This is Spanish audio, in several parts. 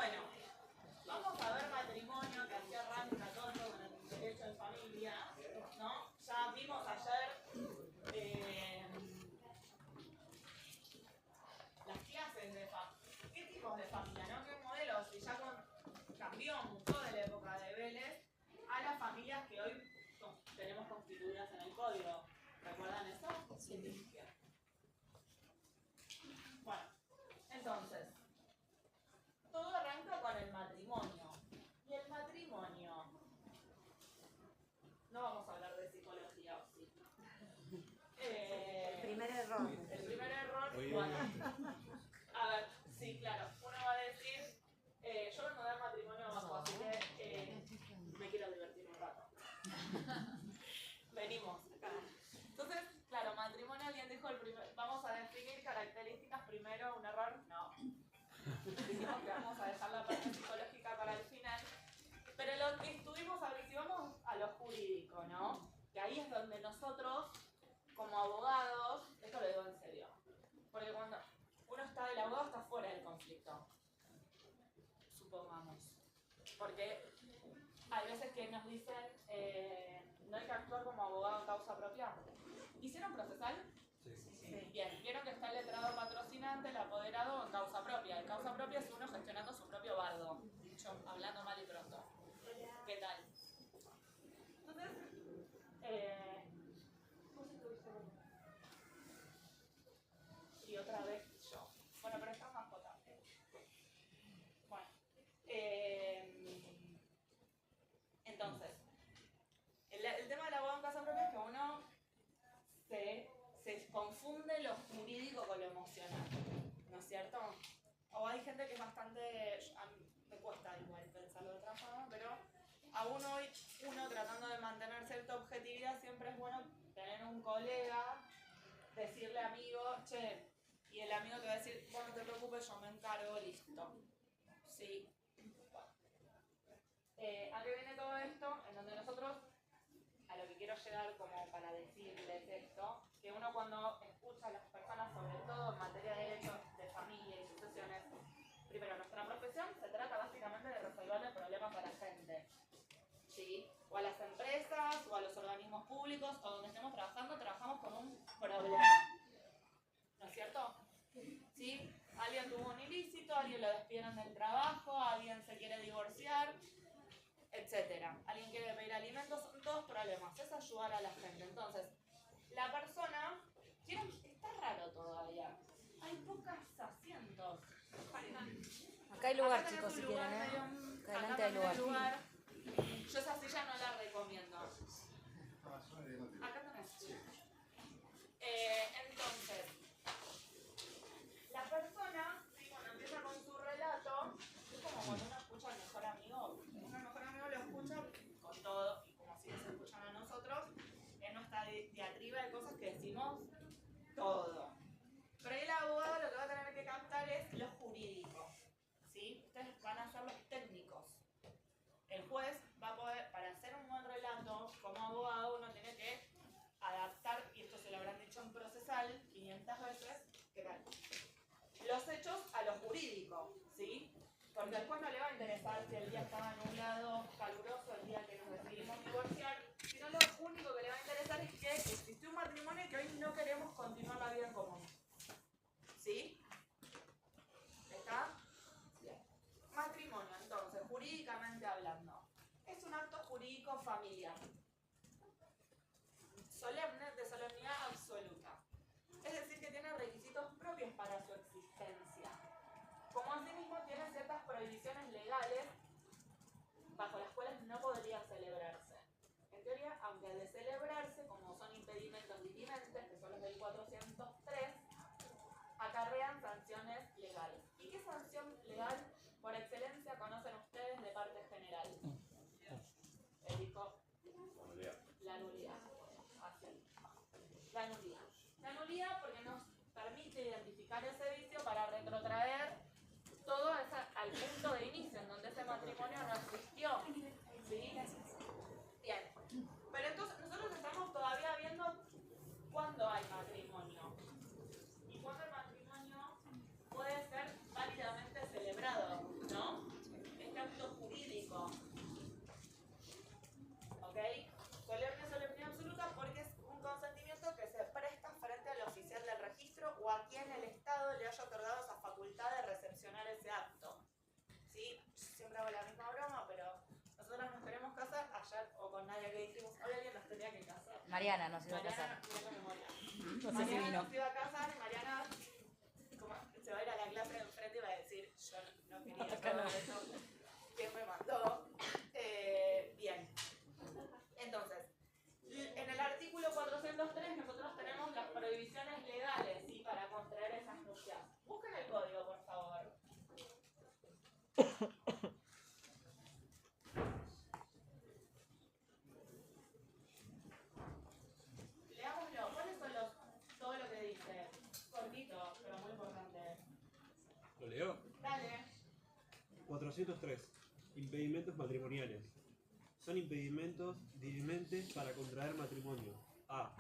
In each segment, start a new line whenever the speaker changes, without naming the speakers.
Bueno, vamos a ver matrimonio, que así arranca todo con el derecho de familia, ¿no? Ya vimos ayer las clases de familia, qué tipos de familia, ¿no? Qué modelos, y ya cambió mucho de la época de Vélez a las familias que hoy tenemos constituidas en el código. ¿Recuerdan eso? Sí. Bueno, entonces, todo arranca con el matrimonio. Y el matrimonio, no vamos a hablar de psicología, ¿o sí?
El primer error.
El primer error, bueno, a ver, sí, claro, uno va a decir, yo vengo a dar matrimonio abajo, así que me quiero divertir un rato. Venimos acá. Entonces, claro, matrimonio, alguien dijo vamos a definir características primero, un error, no. Dijimos que vamos a dejar la parte psicológica para el final. Pero lo que estuvimos, a ver, si vamos a lo jurídico, ¿no? Que ahí es donde nosotros, como abogados, esto lo digo en serio, porque cuando uno está, el abogado está fuera del conflicto, supongamos. Porque hay veces que nos dicen, no hay que actuar como abogado en causa propia. ¿Hicieron procesal? Sí. Bien, vieron que está el letrado patrocinante, el apoderado en causa propia. En causa propia es uno gestionando su propio bardo, dicho, hablando mal y pronto. ¿Qué tal? Entonces, ¿vos estuviste bien? Y otra vez yo. Bueno, pero esta es mascota. Bueno, entonces, el tema del abogado en causa propia es que uno se confunde lo jurídico con lo emocional, ¿no es cierto? O hay gente que es bastante, a mí me cuesta igual pensarlo de otra forma, pero aún hoy uno tratando de mantener cierta objetividad siempre es bueno tener un colega, decirle amigo, che, y el amigo te va a decir, bueno, no te preocupes, yo me encargo, listo. Sí. Bueno. ¿A qué viene todo esto? En donde nosotros, a lo que quiero llegar como para decirles esto, que uno cuando escucha a las personas, sobre todo en materia de derechos de familia y sucesiones, primero, nuestra profesión se trata básicamente de resolverle problemas a la gente, ¿sí? O a las empresas, o a los organismos públicos, o donde estemos trabajando, trabajamos con un problema, ¿no es cierto? ¿Sí? Alguien tuvo un ilícito, alguien lo despidieron del trabajo, alguien se quiere divorciar, etcétera. Alguien quiere pedir alimentos, son todos problemas, es ayudar a la gente. Entonces, la persona, está raro todavía, hay pocos asientos.
Acá hay lugar,
Acá
chicos, si quieren,
medio,
acá adelante hay lugar.
Yo esa silla no la recomiendo. Acá tenés. Entonces, la persona, ¿sí? Cuando empieza con su relato, es como cuando uno escucha al mejor amigo. Uno al mejor amigo lo escucha con todo, y como si nos escuchan a nosotros, en nuestra diatriba de cosas que decimos todo. Pero el abogado lo que va a tener que captar es lo jurídico, ¿sí? Ustedes van a ser los técnicos. El juez va a poder, para hacer un buen relato, como abogado, uno tiene que adaptar, y esto se lo habrán dicho en procesal 500 veces, ¿qué tal? Los hechos a lo jurídico, ¿sí? Porque al juez no le va a interesar si el día estaba nublado, caluroso, el día que nos decidimos divorciar, sino lo único que le va a interesar es que existió un matrimonio y que hoy no queremos continuar la vida en común. ¿Sí? ¿Está? Bien. Matrimonio, entonces, jurídicamente hablando, es un acto jurídico familiar. Solemne, de solemnidad absoluta. Es decir, que tiene requisitos propios para su existencia. Como asimismo tiene ciertas prohibiciones legales bajo las cuales no podría celebrarse. En teoría, aunque de celebrarse, como son impedimentos dirimentes, que son los del 403, acarrean sanciones legales. ¿Y qué sanción legal por excelencia conocen ustedes de parte general? Dijo la nulidad. Así. La nulidad. La nulidad porque nos permite identificar ese vicio para retrotraer todo al punto de inicio, en donde ese matrimonio no existió. ¿Sí? Bien. Pero entonces nosotros estamos todavía viendo cuándo hay matrimonio. Y cuándo el matrimonio puede ser válidamente celebrado, ¿no? facultad de recepcionar ese acto. ¿Sí? Siempre hago la misma broma, pero nosotros nos queremos casar ayer, o con Nadia que dijimos, hoy alguien nos tenía que casar.
Mariana nos iba a casar.
Mariana nos iba a casar y Mariana como, se va a ir a la clase de enfrente y va a decir, yo no quería todo eso, ¿quién me mandó? Bien. Entonces, en el artículo 403 nosotros tenemos las prohibiciones legales, ¿sí? Para contraer esas nupcias. Busquen el código, por favor. Leámoslo. ¿Cuáles son todo lo que dice? Cortito, pero muy importante.
¿Lo leo?
Dale.
403. Impedimentos matrimoniales. Son impedimentos dirimentes para contraer matrimonio. A.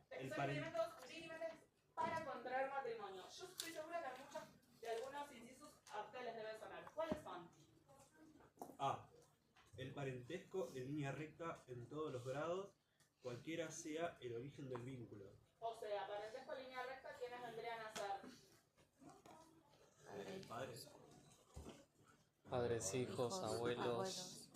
Son impedimentos dirimentes para contraer matrimonio. Yo estoy segura que muchos de algunos incisos a ustedes les deben sonar. ¿Cuáles son?
A. El parentesco en línea recta en todos los grados, cualquiera sea el origen del vínculo.
O sea, parentesco en línea recta, ¿quiénes vendrían a ser?
Padres.
Padres, hijos, abuelos,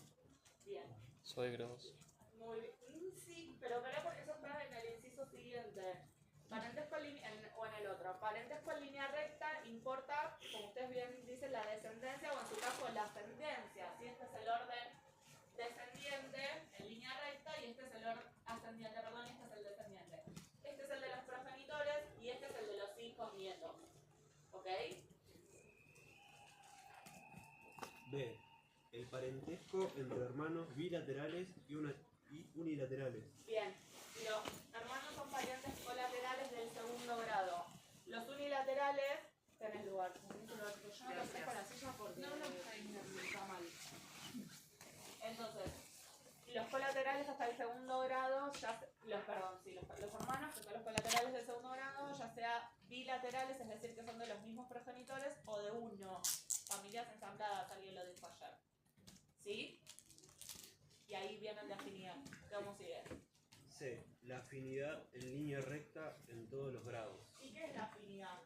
Bien.
suegros.
Muy bien. Sí, pero porque eso está en el inciso siguiente. Parentesco o en el otro. Parentesco en línea recta importa, como ustedes bien dicen, la descendencia o en su caso la ascendencia. ¿Sí? Este es el orden descendiente en línea recta y este es el orden ascendiente, perdón, y este es el descendiente. Este es el de los progenitores y este es el de los hijos nietos. ¿Ok?
B. El parentesco entre hermanos bilaterales y unilaterales.
Bien, los hermanos son parientes colaterales del segundo grado. Los unilaterales, tenés lugar. Yo no lo ofrezco la silla porque está mal. Entonces, los colaterales hasta el segundo grado, los hermanos que son los colaterales del segundo grado, ya sea bilaterales, es decir, que son de los mismos progenitores, o de uno. Familias ensambladas, alguien lo dijo ayer. ¿Sí? Y ahí viene la afinidad. ¿Cómo sigue?
C. La afinidad en línea recta en todos los grados.
¿Y qué es la afinidad?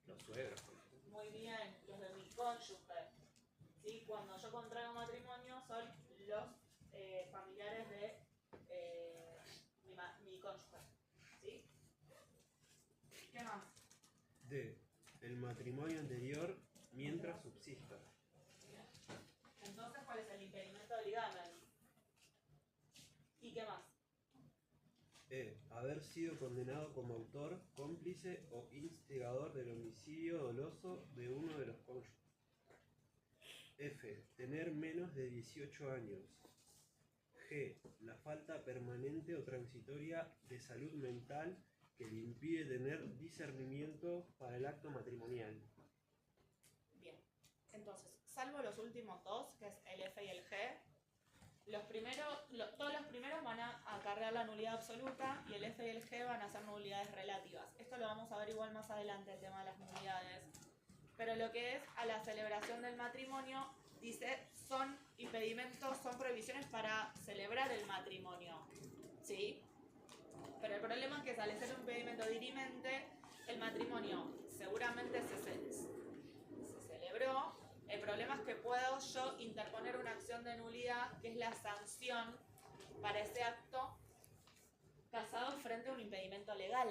Los suegros.
Muy bien, los de mi cónyuge. ¿Sí? Cuando yo contraigo matrimonio son los familiares de mi cónyuge. ¿Sí? ¿Qué más?
D. El matrimonio anterior mientras subsista.
Entonces, ¿cuál es el impedimento de ligamen? ¿Y qué más?
E. Haber sido condenado como autor, cómplice o instigador del homicidio doloso de uno de los cónyuges. F. Tener menos de 18 años. G. La falta permanente o transitoria de salud mental que le impide tener discernimiento para el acto matrimonial.
Bien. Entonces, salvo los últimos dos, que es el F y el G, todos los primeros van a acarrear la nulidad absoluta y el F y el G van a ser nulidades relativas. Esto lo vamos a ver igual más adelante, el tema de las nulidades. Pero lo que es a la celebración del matrimonio, dice, son impedimentos, son prohibiciones para celebrar el matrimonio. ¿Sí? Pero el problema es que al ser un impedimento dirimente, el matrimonio seguramente se celebró. El problema es que puedo yo interponer una acción de nulidad, que es la sanción para ese acto casado frente a un impedimento legal.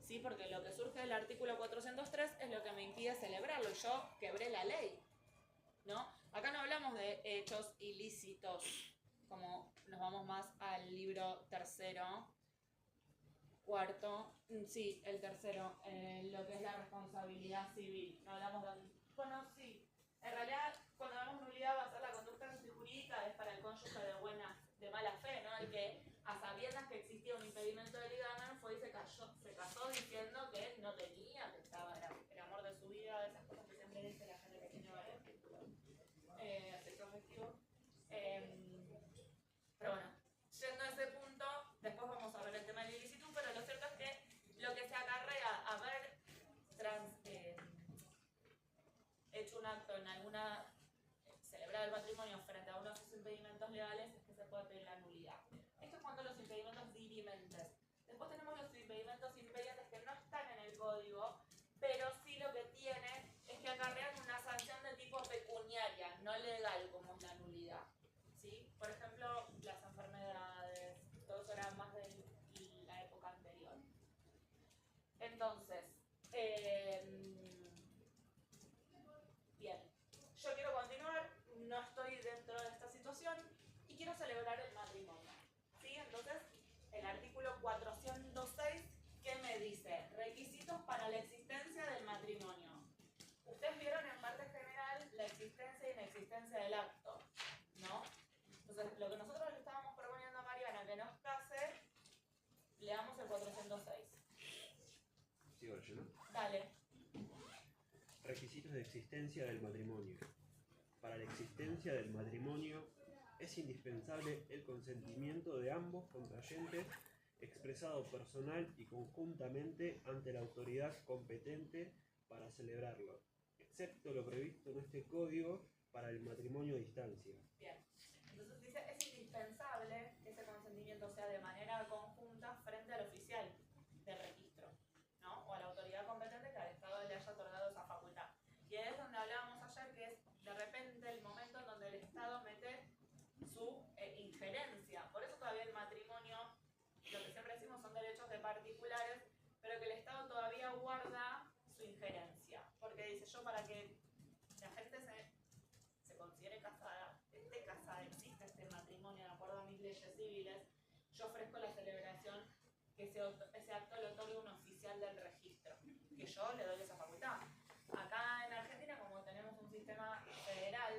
¿Sí? Porque lo que surge del artículo 403 es lo que me impide celebrarlo. Y yo quebré la ley. ¿No? Acá no hablamos de hechos ilícitos, como nos vamos más al libro tercero, cuarto, sí, el tercero, lo que es la responsabilidad civil. No hablamos de... Bueno, sí. En realidad, cuando hablamos de nulidad va a ser la conducta antijurídica, es para el cónyuge de mala fe, ¿no? El que, a sabiendas que existía un impedimento de ligamen, fue y se casó diciendo que no tenía, que estaba, era el amor de su vida, esas cosas que siempre dice la gente que tiene varios títulos. Sexo afectivo. Pero bueno, yendo a ese punto, después vamos a ver el tema del ilícito, pero lo cierto es que lo que se acarrea haber hecho un acto en alguna, celebrar el matrimonio frente a uno de sus impedimentos legales, es que se puede pedir la nulidad. Esto es cuanto a los impedimentos dirimentes. Después tenemos los impedimentos impedientes que no están en el código, pero sí lo que Entonces, bien, yo quiero continuar, no estoy dentro de esta situación y quiero celebrar el matrimonio. ¿Sí? Entonces, el artículo 406, ¿qué me dice? Requisitos para la existencia del matrimonio. Ustedes vieron en parte general la existencia y inexistencia del acto, ¿no? Entonces, lo que nosotros le estábamos proponiendo a Mariana que nos case, leamos el 406.
Sigo yo, ¿no?
Dale.
Requisitos de existencia del matrimonio. Para la existencia del matrimonio es indispensable el consentimiento de ambos contrayentes expresado personal y conjuntamente ante la autoridad competente para celebrarlo, excepto lo previsto en este código para el matrimonio a distancia.
Bien. Entonces dice, es indispensable que ese consentimiento sea de manera conjunta frente al oficial del registro, ¿no? O a la autoridad competente que al Estado le haya otorgado esa facultad. Y es donde hablábamos ayer, que es de repente el momento en donde el Estado mete su injerencia. Por eso todavía el matrimonio, lo que siempre decimos son derechos de particulares, pero que el Estado todavía guarda su injerencia. Porque dice, yo para que la gente se considere casada, esté casada, existe este matrimonio de acuerdo a mis leyes civiles, yo ofrezco la celebración que ese acto le otorgue un oficial del registro, que yo le doy esa facultad. Acá en Argentina, como tenemos un sistema federal,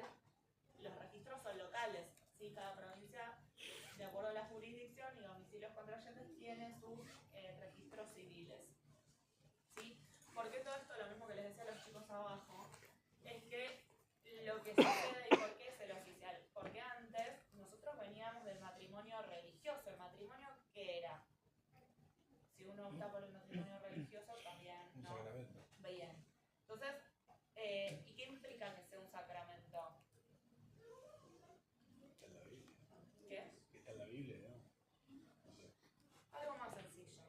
los registros son locales, ¿sí? Cada provincia, de acuerdo a la jurisdicción y domicilios contrayentes, tiene sus registros civiles, ¿sí? ¿Por qué todo esto? Lo mismo que les decía a los chicos abajo, es que lo que sucede y por qué es el oficial. Porque antes nosotros veníamos del matrimonio religioso. ¿El matrimonio qué era? Si uno opta por el matrimonio religioso, también, ¿no?
Un sacramento.
Bien. Entonces, ¿y qué implica que sea un sacramento?
Está en la Biblia.
¿Qué?
Que está en la Biblia, ¿no? No sé.
Algo más sencillo.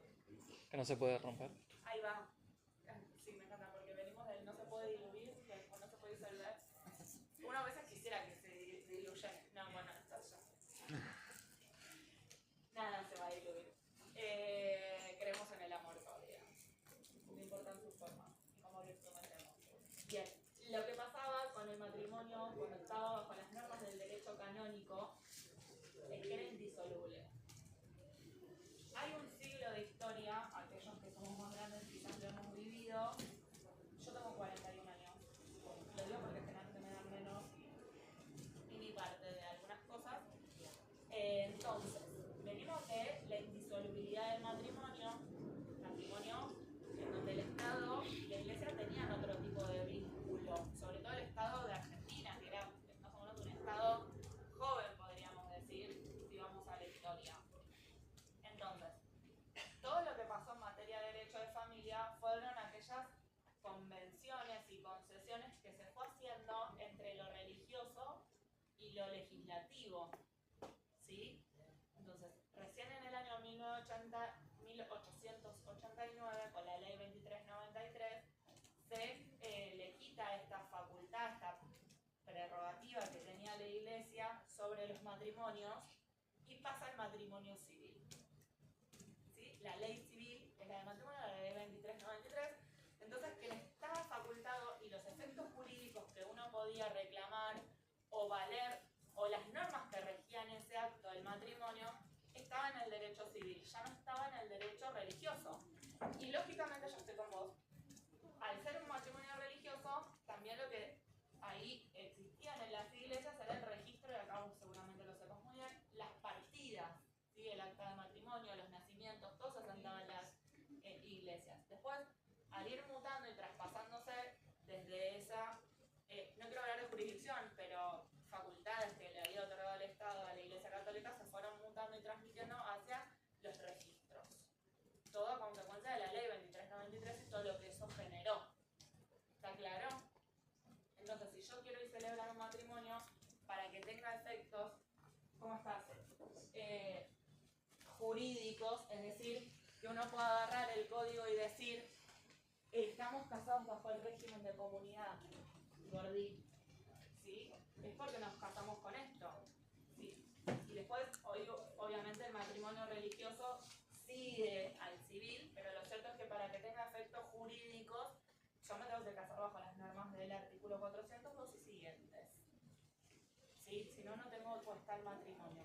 Que no se puede romper.
Ahí va. Sí, me encanta, porque venimos del no se puede diluir o no se puede disolver. Uno a veces quisiera que se diluya. No, bueno, entonces ya. Nada se va a diluir. Creemos en el amor todavía. No importa su forma y cómo lo instrumentemos. Bien, lo que pasaba con el matrimonio cuando estaba bajo las normas del derecho canónico es que era indisoluble. Hay un siglo de historia, aquellos que somos más grandes quizás lo hemos vivido. Yo tengo 41 años, lo digo porque generalmente me dan menos y mi parte de algunas cosas. Entonces, venimos de la indisolubilidad del matrimonio en donde el Estado y la Iglesia tenían otro tipo de vínculo, sobre todo el Estado de Argentina, que era, estamos hablando de un Estado joven, podríamos decir, si vamos a la historia. Entonces, todo lo que pasó en materia de derecho de familia fueron aquellas convenciones y concesiones que se fue haciendo entre lo religioso y lo legislativo, ¿sí? Entonces, recién en el año 1889, con la ley 2393, se le quita esta facultad, esta prerrogativa que tenía la Iglesia sobre los matrimonios y pasa al matrimonio civil. ¿Sí? La ley civil es la de matrimonio, la ley 2393. Entonces, que estaba facultado y los efectos jurídicos que uno podía reclamar o valer, o las normas que regían ese acto del matrimonio, estaba en el derecho civil, ya no estaba en el derecho religioso. Y lógicamente, yo estoy con vos, al ser un matrimonio religioso, también lo que ahí existían en las iglesias era el registro, y acá seguramente lo sepas muy bien, las partidas, ¿sí? El acta de matrimonio, los nacimientos, todo se sentaba en las iglesias. Después, al ir mutando y traspasándose desde esa, no quiero hablar de jurisdicción, pero facultades que le había otorgado el Estado a la Iglesia Católica se fueron mutando y transmitiendo hacia los registros. Todo a consecuencia de la ley 2393 y todo lo que eso generó. ¿Está claro? Entonces, si yo quiero ir a celebrar un matrimonio, para que tenga efectos, ¿cómo estás? Jurídicos, es decir, que uno pueda agarrar el código y decir, estamos casados bajo el régimen de comunidad, Gordí, ¿sí? Es porque nos casamos con esto, ¿sí? Y después, obviamente, el matrimonio religioso sigue al civil, pero lo cierto es que para que tenga efecto jurídicos, yo me tengo que casar bajo las normas del artículo 402 y siguientes. ¿Sí? Si no, no tengo puesta el matrimonio.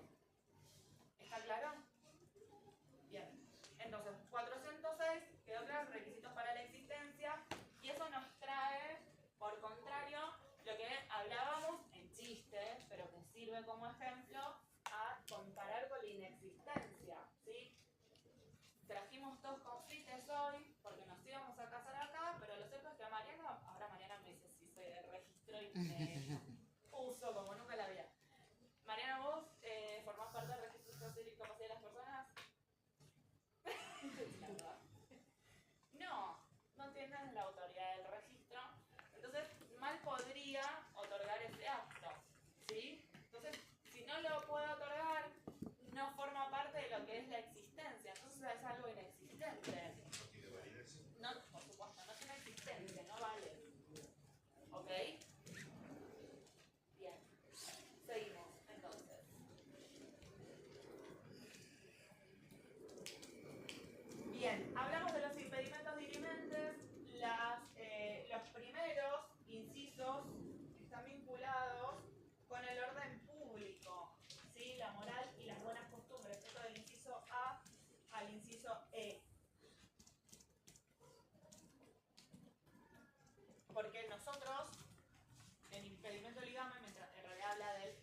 ¿Está claro? Bien. Entonces, 406 quedó claro, requisitos para la existencia, y eso nos trae, por contrario, lo que hablábamos en chiste, pero que sirve como ejemplo, a comparar con la inexistencia, ¿sí? Trajimos dos confites hoy, porque nos íbamos a casar acá, pero lo cierto es que ahora Mariana me dice si se registró y me puso como nunca en la vida. Mariana, ¿vos formás parte del registro social y discapacidad de las personas? No tienen la autoridad del registro, entonces mal podría otorgar ese acto, ¿sí? Entonces, si no lo puedo otorgar, no forma parte de lo que es la existencia, entonces es algo inexistente. No, por supuesto, no tiene existencia, no vale. ¿Ok? Bien. Seguimos, entonces. Bien, hablamos de los impedimentos dirimentes. Los primeros incisos están vinculados con el orden público, ¿sí? La moral y las buenas costumbres. Esto del inciso A al inciso E. Porque nosotros, el impedimento ligame, mientras en realidad habla del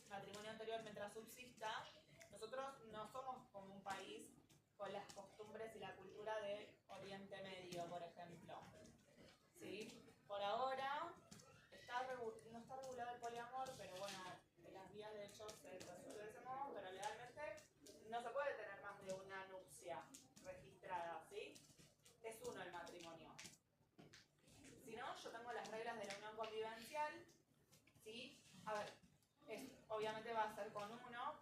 matrimonio anterior mientras subsista, nosotros no somos como un país con las costumbres y la cultura de Oriente Medio, por ejemplo. ¿Sí? Por ahora no está regulado el poliamor, pero bueno, en las vías de hecho se resuelve de ese modo, pero legalmente no se puede tener más de una nupcia registrada, ¿sí? Es uno el matrimonio. Si no, yo tengo las reglas de la unión convivencial, ¿sí? A ver, obviamente va a ser con uno,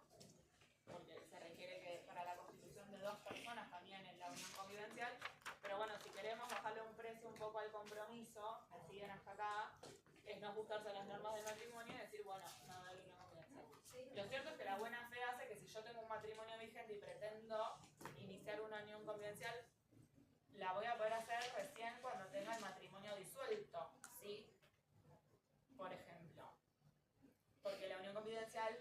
porque se requiere que para la constitución de dos personas también en la unión convivencial, pero bueno, si queremos bajarle un precio un poco al compromiso, me siguen hasta acá, es no ajustarse a las normas del matrimonio y decir, bueno, no da la unión convivencial. Lo cierto es que la buena fe hace que si yo tengo un matrimonio vigente y pretendo iniciar una unión convivencial, la voy a poder hacer recién cuando tenga el matrimonio disuelto, ¿sí? Por ejemplo. Porque la unión convivencial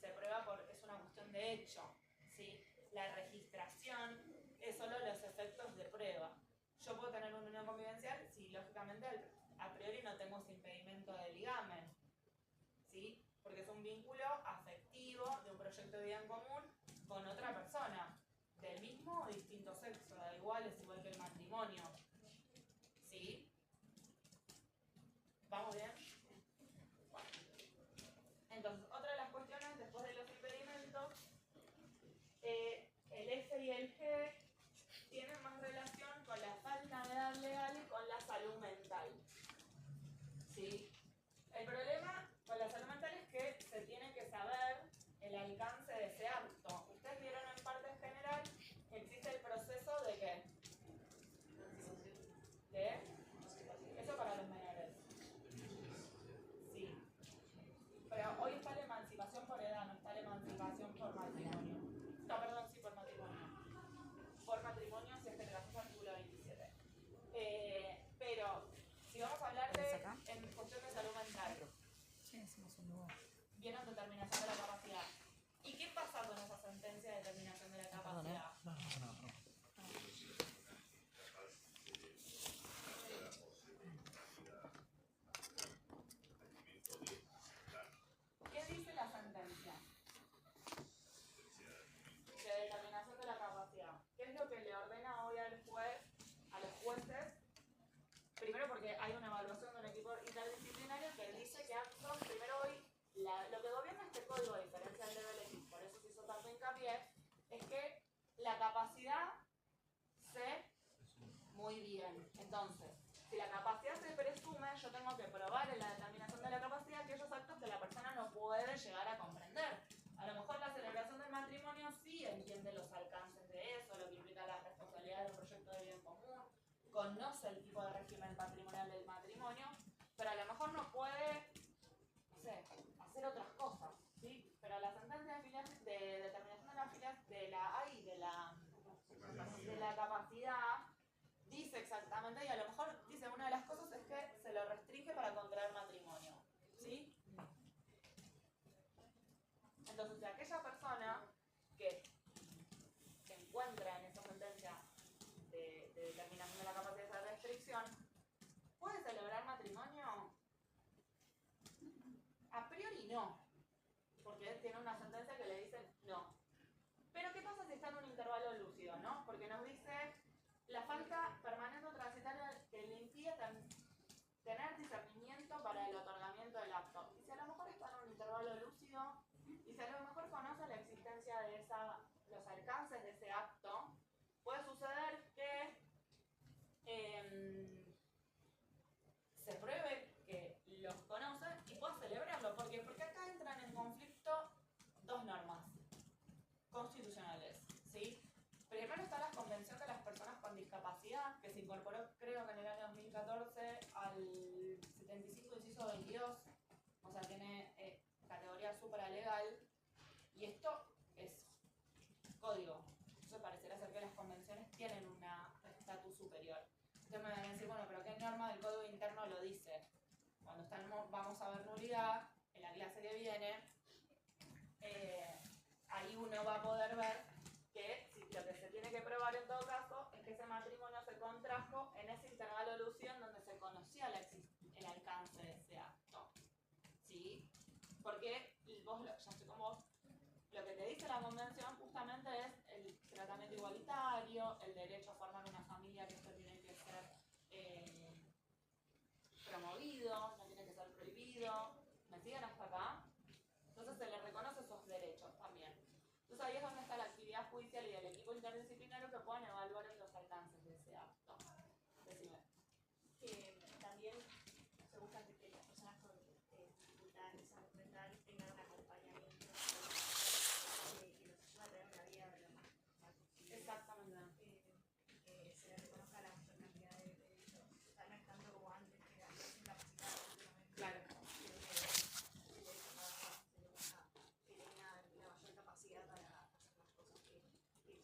se prueba es una cuestión de hecho, ¿sí? La registración es solo los efectos de prueba. Yo puedo tener una unión convivencial si lógicamente a priori no tengo ese impedimento de ligamen, ¿sí? Porque es un vínculo afectivo de un proyecto de vida en común con otra persona, del mismo o distinto sexo, da igual, es igual que el matrimonio, ¿sí? ¿Vamos bien? Bueno. Entonces, otra de las cuestiones después de los impedimentos, el F y el G tienen más relación con la falta de edad legal y con la salud mental, ¿sí? El problema con la salud mental es que se tiene que saber el alcance de ese acto. Ustedes vieron en parte en general que existe el proceso de ¿qué? Eso para los menores. Sí. Pero hoy está la emancipación por edad, no está la emancipación por matrimonio. No, perdón, sí, por matrimonio. Por matrimonio si es que tengamos artículo 27. Pero si vamos a hablar en cuestión de salud mental, vieron determinación de la capacidad. ¿Y qué pasa con esa sentencia de determinación de la capacidad? ¿Qué dice la sentencia? De determinación de la capacidad. ¿Qué es lo que le ordena hoy al juez, a los jueces? Primero porque hay una evaluación de un equipo interdisciplinario que dice que actos, primero hoy, lo que gobierna este código, a diferencia del Level X, por eso se hizo tanto hincapié, es que la capacidad muy bien. Entonces, si la capacidad se presume, yo tengo que probar en la determinación de la capacidad aquellos actos que la persona no puede llegar a comprender. A lo mejor la celebración del matrimonio sí entiende los alcances de eso, lo que implica la responsabilidad del proyecto de bien común, conoce el tipo de régimen patrimonial del matrimonio, pero a lo mejor no puede, no sé, hacer otras cosas, ¿sí? Pero la sentencia de determinación de la capacidad dice exactamente Exactamente, y a lo mejor dice una de las cosas es que se lo restringe para contraer matrimonio, ¿sí? Entonces, si aquella persona que se encuentra en esa sentencia de determinación de la capacidad de restricción, ¿puede celebrar matrimonio? A priori no, porque tiene una sentencia que le dice no. Pero ¿qué pasa si está en un intervalo lúcido, no? Porque nos dice la falta permanente o transitoria que le impide tener discernimiento para el otorgamiento del acto. Y si a lo mejor está en un intervalo lúcido, y si a lo mejor conoce la existencia de los alcances de ese acto, puede suceder que se pruebe que los conoce y pueda celebrarlo. ¿Por qué? Porque acá entran en conflicto dos normas constitucionales, ¿sí? Primero está la Convención de las Personas con Discapacidad, que se incorporó creo que en el año 2014 al 75 inciso 22, o sea, tiene categoría supralegal, y esto es código. Entonces pareciera ser que las convenciones tienen un estatus superior. Ustedes me van a decir, bueno, pero ¿qué norma del código interno lo dice? Cuando vamos a ver nulidad, en la clase que viene, ahí uno va a poder ver que lo que se tiene que probar en todo caso es que ese matrimonio se contrajo en ese intervalo lúcido en donde se conocía el alcance de ese acto. ¿Sí? Porque vos, ya estoy con vos, lo que te dice la convención justamente es el tratamiento igualitario, el derecho a formar una familia, que esto tiene que ser promovido, no tiene que ser prohibido. ¿Me siguen hasta acá? Entonces se le reconoce esos derechos también. Entonces ahí es donde está la actividad judicial y del equipo interdisciplinario que puedan evaluar los alcances de ese acto. Decime.
También se busca que las personas con dificultad de salud mental tengan un acompañamiento que los ayude a tener una vida lo más posible.
Exactamente.
Se les reconozca la mayor cantidad de derechos. O sea, no es tanto como antes que era incapacitada completamente.
Claro.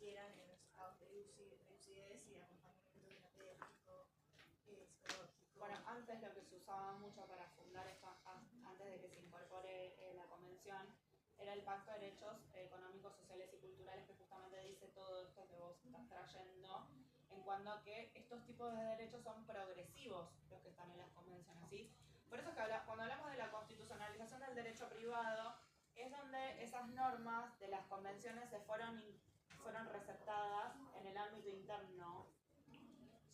Quieran en los estados de lucidez y acompañamiento terapéutico, psicológico.
Bueno, antes lo que se usaba mucho para fundar esto, antes de que se incorpore la convención, era el Pacto de Derechos Económicos, Sociales y Culturales, que justamente dice todo esto que vos estás trayendo, en cuanto a que estos tipos de derechos son progresivos, los que están en las convenciones, ¿sí? Por eso es que cuando hablamos de la constitucionalización del derecho privado, es donde esas normas de las convenciones se fueron receptadas en el ámbito interno,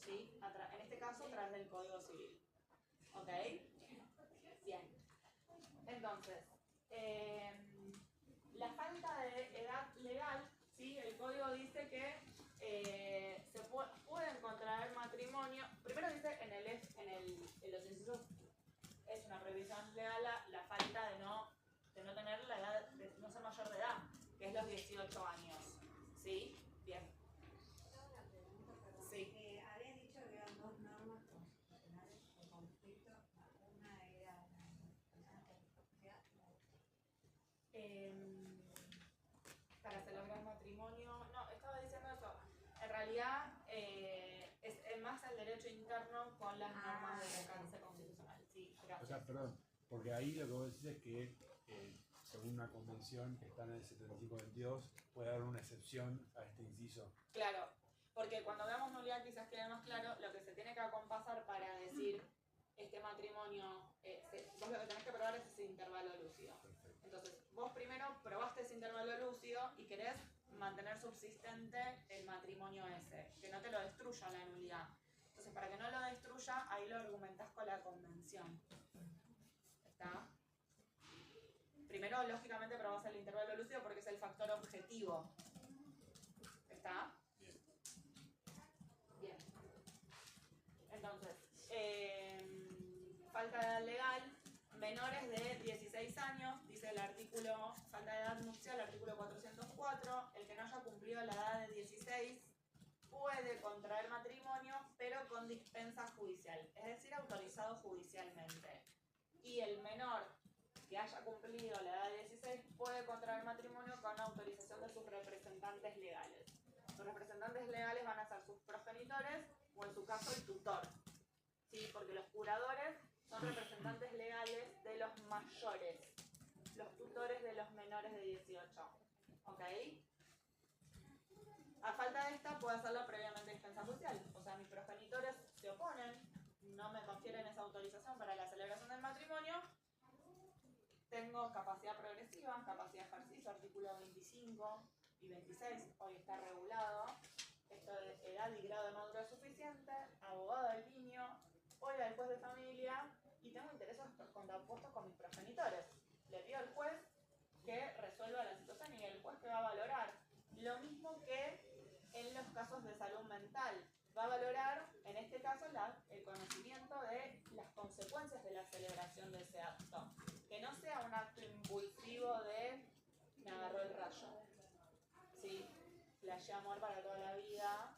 ¿sí? En este caso, a través del Código Civil. ¿Ok? Bien. Entonces, la falta de edad legal, ¿sí? El Código dice que se pueden contraer matrimonio. Primero dice en los incisos, es una prohibición legal la falta de no tener la edad, de no ser mayor de edad, que es los 18 años. ¿Sí? Bien.
Una pregunta, perdón.
Sí.
Habías dicho que eran dos normas constitucionales en conflicto. Una era la persona con discapacidad.
Para celebrar matrimonio, no, estaba diciendo eso. En realidad es más el derecho interno con las normas de alcance constitucional. Sí, gracias.
O sea, perdón, porque ahí lo que vos decís es que según una convención que está en el 7522 puede haber una excepción a este inciso.
Claro, porque cuando veamos nulidad quizás quede más claro lo que se tiene que acompasar para decir este matrimonio, vos lo que tenés que probar es ese intervalo lúcido.
Perfecto.
Entonces, vos primero probaste ese intervalo lúcido y querés mantener subsistente el matrimonio ese, que no te lo destruya la nulidad. Entonces, para que no lo destruya, ahí lo argumentás con la convención. ¿Está? Primero, lógicamente, probás el intervalo lúcido porque es el factor objetivo. ¿Está?
Bien.
Bien. Entonces, falta de edad legal, menores de 16 años, dice el artículo, falta de edad nupcial, artículo 404, el que no haya cumplido la edad de 16 puede contraer matrimonio, pero con dispensa judicial, es decir, autorizado judicialmente. Y el menor que haya cumplido la edad de 16 puede contraer matrimonio con autorización de sus representantes legales. Sus representantes legales van a ser sus progenitores o en su caso el tutor, ¿sí? Porque los curadores son representantes legales de los mayores, los tutores de los menores de 18, ¿ok? A falta de esta, puedo hacerlo previamente defensa judicial, o sea, mis progenitores se oponen, no me confieren esa autorización para la celebración del matrimonio, tengo capacidad progresiva, capacidad de ejercicio, artículo 25 y 26, hoy está regulado, esto de edad y grado de madurez suficiente, abogado del niño, voy al juez de familia y tengo intereses contrapuestos con mis progenitores. Le pido al juez que resuelva la situación y el juez que va a valorar. Lo mismo que en los casos de salud mental. Va a valorar, en este caso, el conocimiento de las consecuencias de la celebración de ese acto. Que no sea un acto impulsivo de me agarró el rayo. Sí, flashé amor para toda la vida.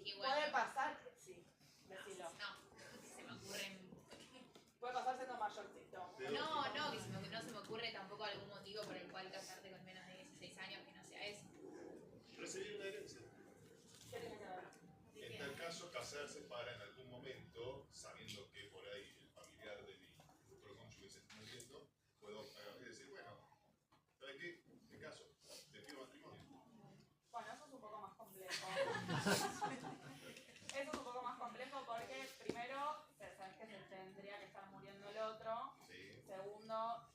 Y bueno,
Puede pasar, sí, decilo.
No, se me ocurren.
Puede pasar siendo mayorcito.
No, no se me ocurre tampoco algún motivo por el cual casarte con menos de 16 años que no sea ese.
Recibir una herencia.
¿Qué tiene que ver?
En tal caso, casarse para en algún momento, sabiendo que por ahí el familiar de mi futuro cónyuge se está muriendo, puedo agarrar y decir, bueno, ¿sabes qué? Me caso, te pido matrimonio.
Bueno, eso es un poco más complejo. Eso es un poco más complejo porque primero, sabes que se tendría que estar muriendo el otro.
Sí.
Segundo,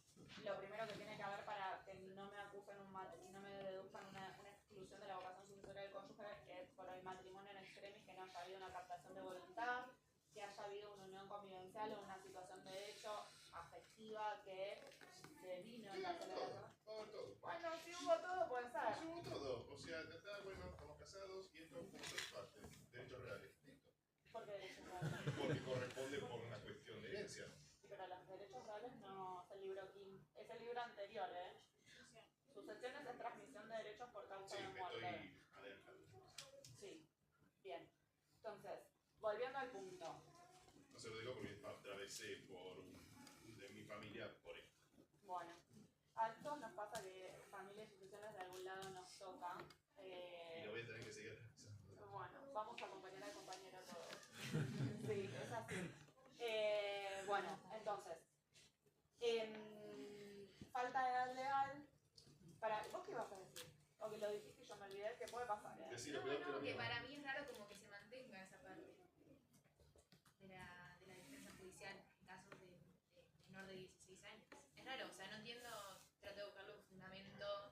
lo primero que tiene que haber para que no me acusen y no me deduzcan una exclusión de la vocación sucesoria del cónyuge es por el matrimonio en extremis, que no haya habido una captación de voluntad, que haya habido una unión convivencial o una situación de hecho afectiva que se vino en la celebración.
Todo.
Bueno, si hubo todo, puede ser.
Hubo todo. O sea, bueno, estamos casados y esto como tres partes. Derechos reales. Listo.
¿Por qué derechos reales?
Porque corresponde por una cuestión de herencia.
Sí, pero los derechos reales no es el libro quinto, es el libro anterior, ¿eh? Sucesiones es transmisión de derechos por causa
Sí,
de
me
muerte.
estoy adelantando.
Sí, bien. Entonces, volviendo al punto.
No se lo digo porque atravesé de mi familia por esto.
Bueno, a todos nos pasa que familia y sucesiones de algún lado nos toca.
Y lo voy a tener que seguir atravesando.
Bueno, vamos a acompañar al compañero todos. Sí, es así. Bueno, entonces, falta de edad legal. ¿Vos qué ibas a decir? O que lo dijiste y yo me olvidé, que puede pasar, ¿eh?
Decilo,
No,
peor que
no,
lo
que
mío.
para mí es raro como que se mantenga esa parte de la defensa judicial en casos de menor de 16 años. Es raro, o sea, no entiendo, trato de buscarle un fundamento.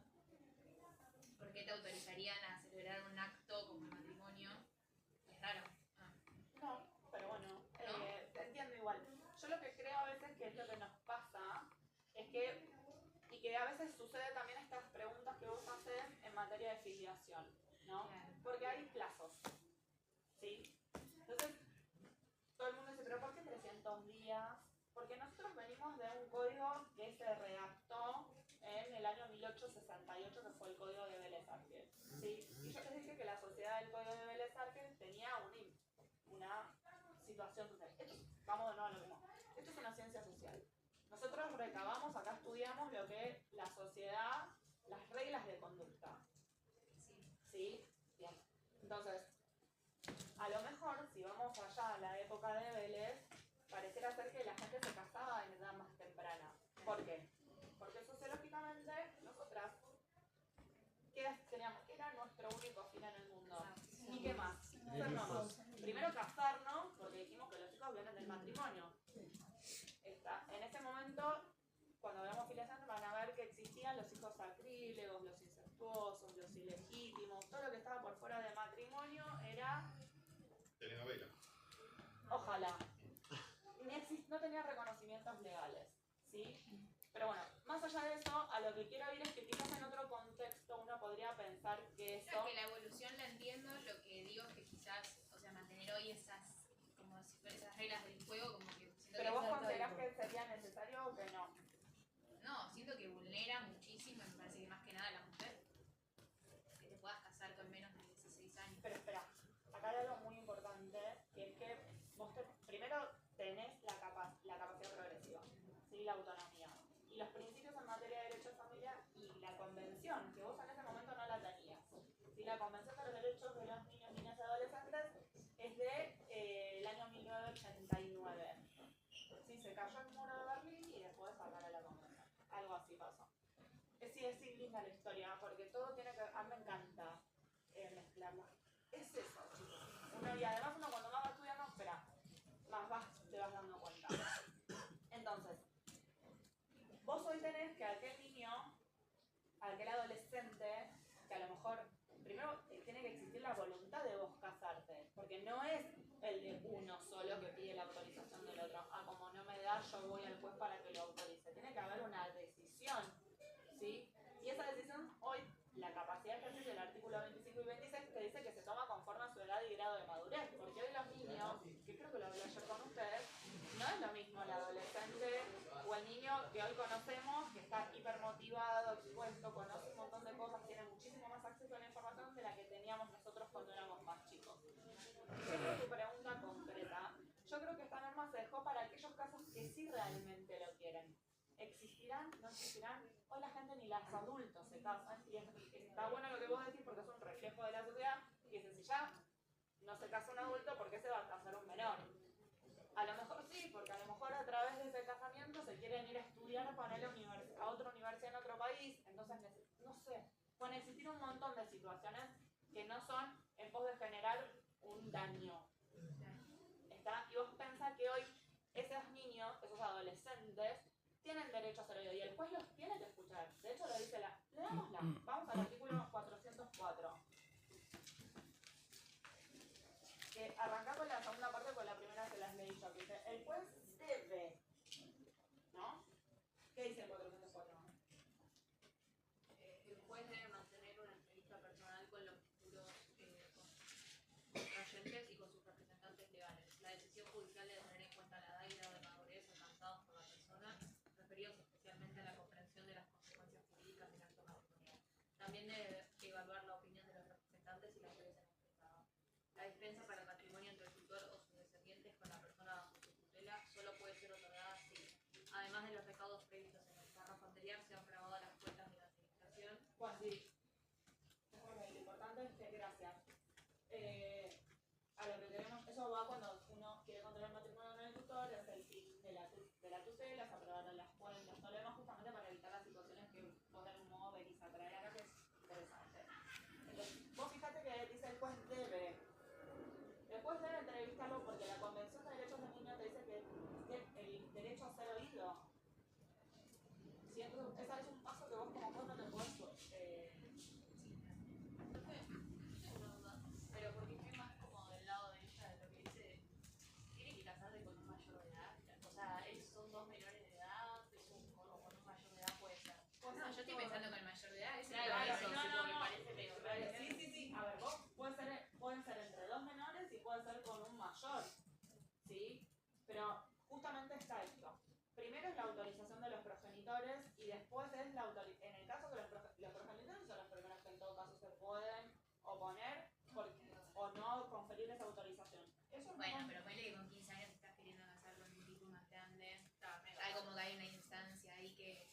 ¿Por qué te autorizarían a celebrar un acto como el matrimonio? Es raro.
No, pero bueno, te entiendo igual. Yo lo que creo a veces que es lo que nos pasa es que, y que a veces sucede también estas preguntas que vos haces en materia de filiación, ¿no?
Claro.
Porque hay plazos, ¿sí? Entonces, todo el mundo dice, ¿pero por qué 300 días? Porque nosotros venimos de un código que se redactó en el año 1868, que fue el código de Vélez-Arfiel, ¿sí? Y yo les dije que la sociedad del código de Vélez-Arfiel tenía una situación social. Vamos de nuevo a lo mismo. Esto es una ciencia social. Nosotros recabamos, acá estudiamos lo que la sociedad, las reglas de conducta. ¿Sí? Bien. Entonces, a lo mejor, si vamos allá a la época de Vélez, pareciera ser que la gente se casaba en edad más temprana. ¿Por qué? Porque sociológicamente nosotras, ¿qué teníamos? ¿Qué era nuestro único fin en el mundo? ¿Y qué más? Ser mamás. Primero casarnos, porque dijimos que los hijos vienen del matrimonio. En ese momento, cuando veamos filiación, van a ver que existían los hijos sacrílegos, los incestuosos, los ilegítimos, todo lo que estaba por fuera de matrimonio era...
Telenovela.
Ojalá. No tenía reconocimientos legales, ¿sí? Pero bueno, más allá de eso, a lo que quiero ir es que quizás en otro contexto uno podría pensar que
O sea,
eso...
que la evolución la entiendo, lo que digo es que quizás, o sea, mantener hoy esas, como si fueran esas reglas del juego, como que siento
Pero
que
vos considerás que sería necesario o que no.
no, siento que vulnera muchísimo, me parece que más que nada a la mujer. Que te puedas casar con menos de 16 años.
Pero espera, acá hay algo muy importante, que es que vos primero tenés la capacidad progresiva, ¿sí? La autonomía. Y los principios en materia de derecho de familia y la convención, que vos en ese momento no la tenías. ¿Sí? La convención de los derechos de los niños, niñas y adolescentes es de si pasó. Sí, es linda la historia, porque todo tiene que... A mí me encanta mezclarla. Es eso, chicos. Y además uno cuando más va estudiando, espera, te vas dando cuenta. Entonces, vos hoy tenés que aquel niño, aquel adolescente, que a lo mejor, primero tiene que existir la voluntad de vos casarte, porque no es el de uno solo que pide la autorización del otro. Como no me da, yo voy al juez para que lo autorice. Tiene que haber una decisión, ¿sí? Y esa decisión, hoy, la capacidad de ejercicio del artículo 25 y 26 te dice que se toma conforme a su edad y grado de madurez, porque hoy los niños, que creo que lo hablé ayer con ustedes, no es lo mismo el adolescente o el niño que hoy conocemos, que está hipermotivado, expuesto, conoce un montón de cosas, tiene muchísimo más acceso a la información de la que teníamos nosotros cuando éramos más chicos. Sobre tu pregunta concreta, yo creo que esta norma se dejó para aquellos casos que sí realmente lo quieren. ¿Existirán? ¿No existirán? Hoy la gente ni los adultos se casan, y está bueno lo que vos decís porque es un reflejo de la sociedad, y dice, si ya no se casa un adulto, ¿por qué se va a casar un menor? A lo mejor sí, porque a lo mejor a través de ese casamiento se quieren ir a estudiar para a otra universidad en otro país, entonces, no sé, pueden existir un montón de situaciones que no son en pos de generar un daño. ¿Está? Y vos pensás que hoy esos niños, esos adolescentes, tienen derecho a ser oídos y el juez los tiene que escuchar. De hecho lo dice leámosla. Vamos al artículo 404. Que arranca con la segunda parte, con la primera se las leí yo, que dice, el juez debe, ¿no? ¿Qué dice el 404?
El juez debe mantener una entrevista personal con los futuros contrayentes y con sus representantes legales. La decisión judicial debe tener en cuenta la edad y grado de madurez alcanzados por la persona, referidos especialmente a la comprensión de las consecuencias jurídicas del acto matrimonial. También debe evaluar la opinión de los representantes y las que han expresado. La dispensa para el matrimonio entre el tutor o sus descendientes con la persona bajo su tutela solo puede ser otorgada si, además de los recaudos previstos en el párrafo anterior, se han aprobado las cuentas de la administración.
Pues sí. Lo importante es que, gracias. A lo que queremos, eso va cuando uno quiere contraer matrimonio con el tutor, es el fin de la tutela, se aprobaron las cuentas, todo lo demás justamente para evitar las situaciones que vos de algún modo venís a traer acá, que es interesante. Entonces, vos fíjate que dice el juez debe. El juez debe entrevistarlo porque la Convención de Derechos del Niño te dice que el derecho a ser oído. ¿Sí? Entonces, ese es un paso que vos como juez no te podés
Pero porque estoy más como del lado de ella, de lo que dice, tiene que casarse con un mayor de edad. O sea, son dos menores de edad, con un mayor de edad puede ser. No, yo estoy pensando con el mayor de edad, ese
no,
me parece medio raro.
Sí. A ver, vos pueden ser entre dos menores y puede ser con un mayor. ¿Sí? Pero justamente está esto. Primero es la autorización de los progenitores y después es en el caso que los progenitores son los primeros que en todo caso se pueden oponer o no conferir esa autorización. Eso
Bueno,
no,
pero ponle que con 15 años te estás queriendo casar con un tipo más grande. Hay como que hay una instancia ahí que...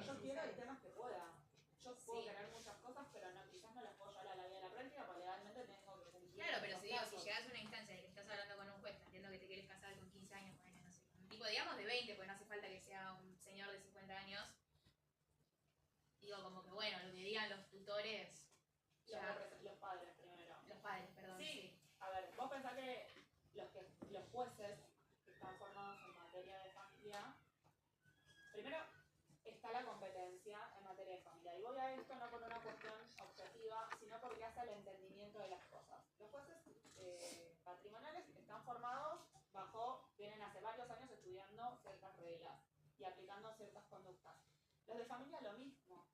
yo quiero el tema que pueda. Yo puedo
Sí.
querer muchas cosas, pero no, quizás no las puedo llevar a la vida de la práctica porque legalmente tengo que cumplir.
Claro, pero
los
si digo,
plazos.
si llegas a una instancia de que estás hablando con un juez, entiendo que te quieres casar con 15 años, bueno, no sé, un tipo, digamos de 20, porque no hace falta que sea un señor de 50 años. Digo, como que bueno, lo que digan los tutores,
Los padres primero.
los padres, perdón.
Sí. A ver, vos pensás que los jueces que están formados en materia de familia, primero está la competencia en materia de familia. Y voy a esto no por una cuestión objetiva, sino porque hace el entendimiento de las cosas. Los jueces patrimoniales están formados vienen hace varios años estudiando ciertas reglas y aplicando ciertas conductas. Los de familia lo mismo.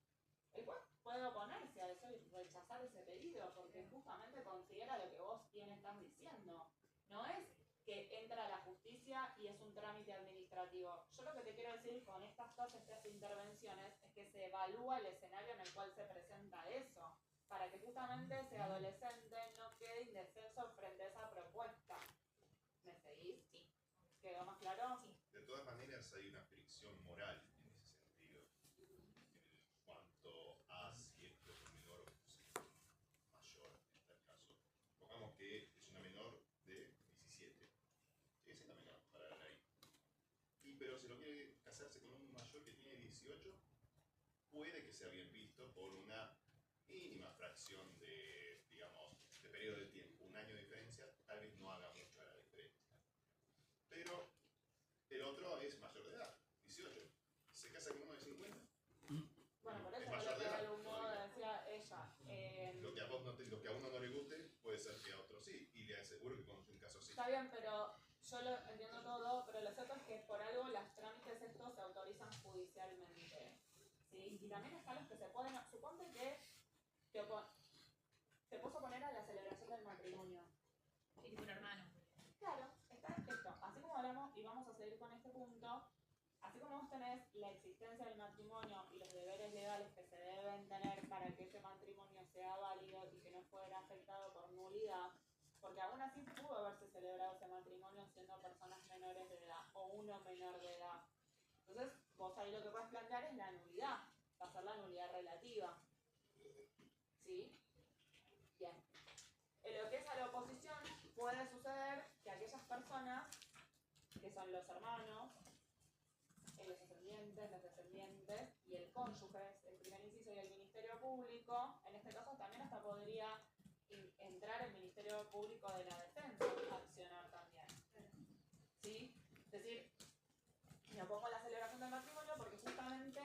El juez puede oponerse a eso y rechazar ese pedido porque justamente considera lo que vos bien estás diciendo. No es que entra a la justicia y es un trámite administrativo. Yo lo que te quiero decir con todas estas intervenciones es que se evalúa el escenario en el cual se presenta eso, para que justamente ese adolescente no quede indefenso frente a esa propuesta. ¿Me seguís?
Sí.
¿Quedó más claro?
Sí.
De todas maneras hay una fricción moral en ese sentido. En cuanto a si esto es un menor o mayor, en este caso. Pongamos que es una menor de 17. Sigue siendo menor para la ley. Pero se lo quiere casar casarse con un mayor que tiene 18 puede que sea bien visto por una mínima fracción de, digamos, de periodo de tiempo. Un año de diferencia tal vez no haga mucho la diferencia. Pero el otro es mayor de edad, 18. ¿Se casa con uno de 50?
Bueno, por
Es
eso
mayor
lo
de
que
edad,
de algún modo
todavía.
decía ella.
Lo que a uno no le guste puede ser que a otro sí. Y le aseguro que conoce un caso así.
Está bien, pero yo lo entiendo todo, pero lo cierto es que por algo los trámites estos se autorizan judicialmente. ¿Sí? Y también están los que se pueden. Suponte que te puedes oponer a la celebración del matrimonio.
Y tipo un hermano.
Claro, está esto. Así como hablamos, y vamos a seguir con este punto, así como vos tenés la existencia del matrimonio y los deberes legales que se deben tener para que ese matrimonio sea válido y que no fuera afectado por nulidad, porque aún así pudo haberse celebrado ese matrimonio siendo personas menores de edad o uno menor de edad. Entonces, vos ahí lo que puedes plantear es la nulidad, va a ser la nulidad relativa. ¿Sí? Bien. En lo que es a la oposición, puede suceder que aquellas personas, que son los hermanos, los descendientes y el cónyuge, el primer inciso y el Ministerio Público, en este caso también hasta podría entrar el Ministerio Público de la Defensa a accionar también. ¿Sí? Es decir, me opongo a la celebración del matrimonio porque justamente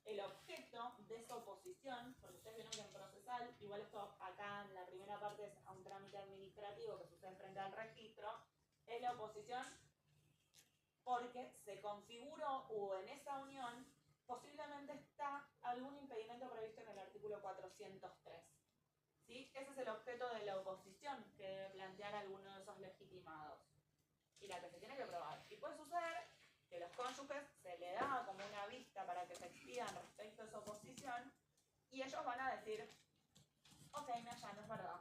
el objeto de esa oposición, porque ustedes vieron que en procesal, igual esto acá en la primera parte es a un trámite administrativo que sucede frente al registro, es la oposición porque se configuró o en esa unión posiblemente está algún impedimento previsto en el artículo 403. ¿Sí? Ese es el objeto de la oposición que debe plantear alguno de esos legitimados y la que se tiene que probar. Y puede suceder que los cónyuges se le da como una vista para que se expidan respecto a esa oposición y ellos van a decir, ok, me allano, es verdad.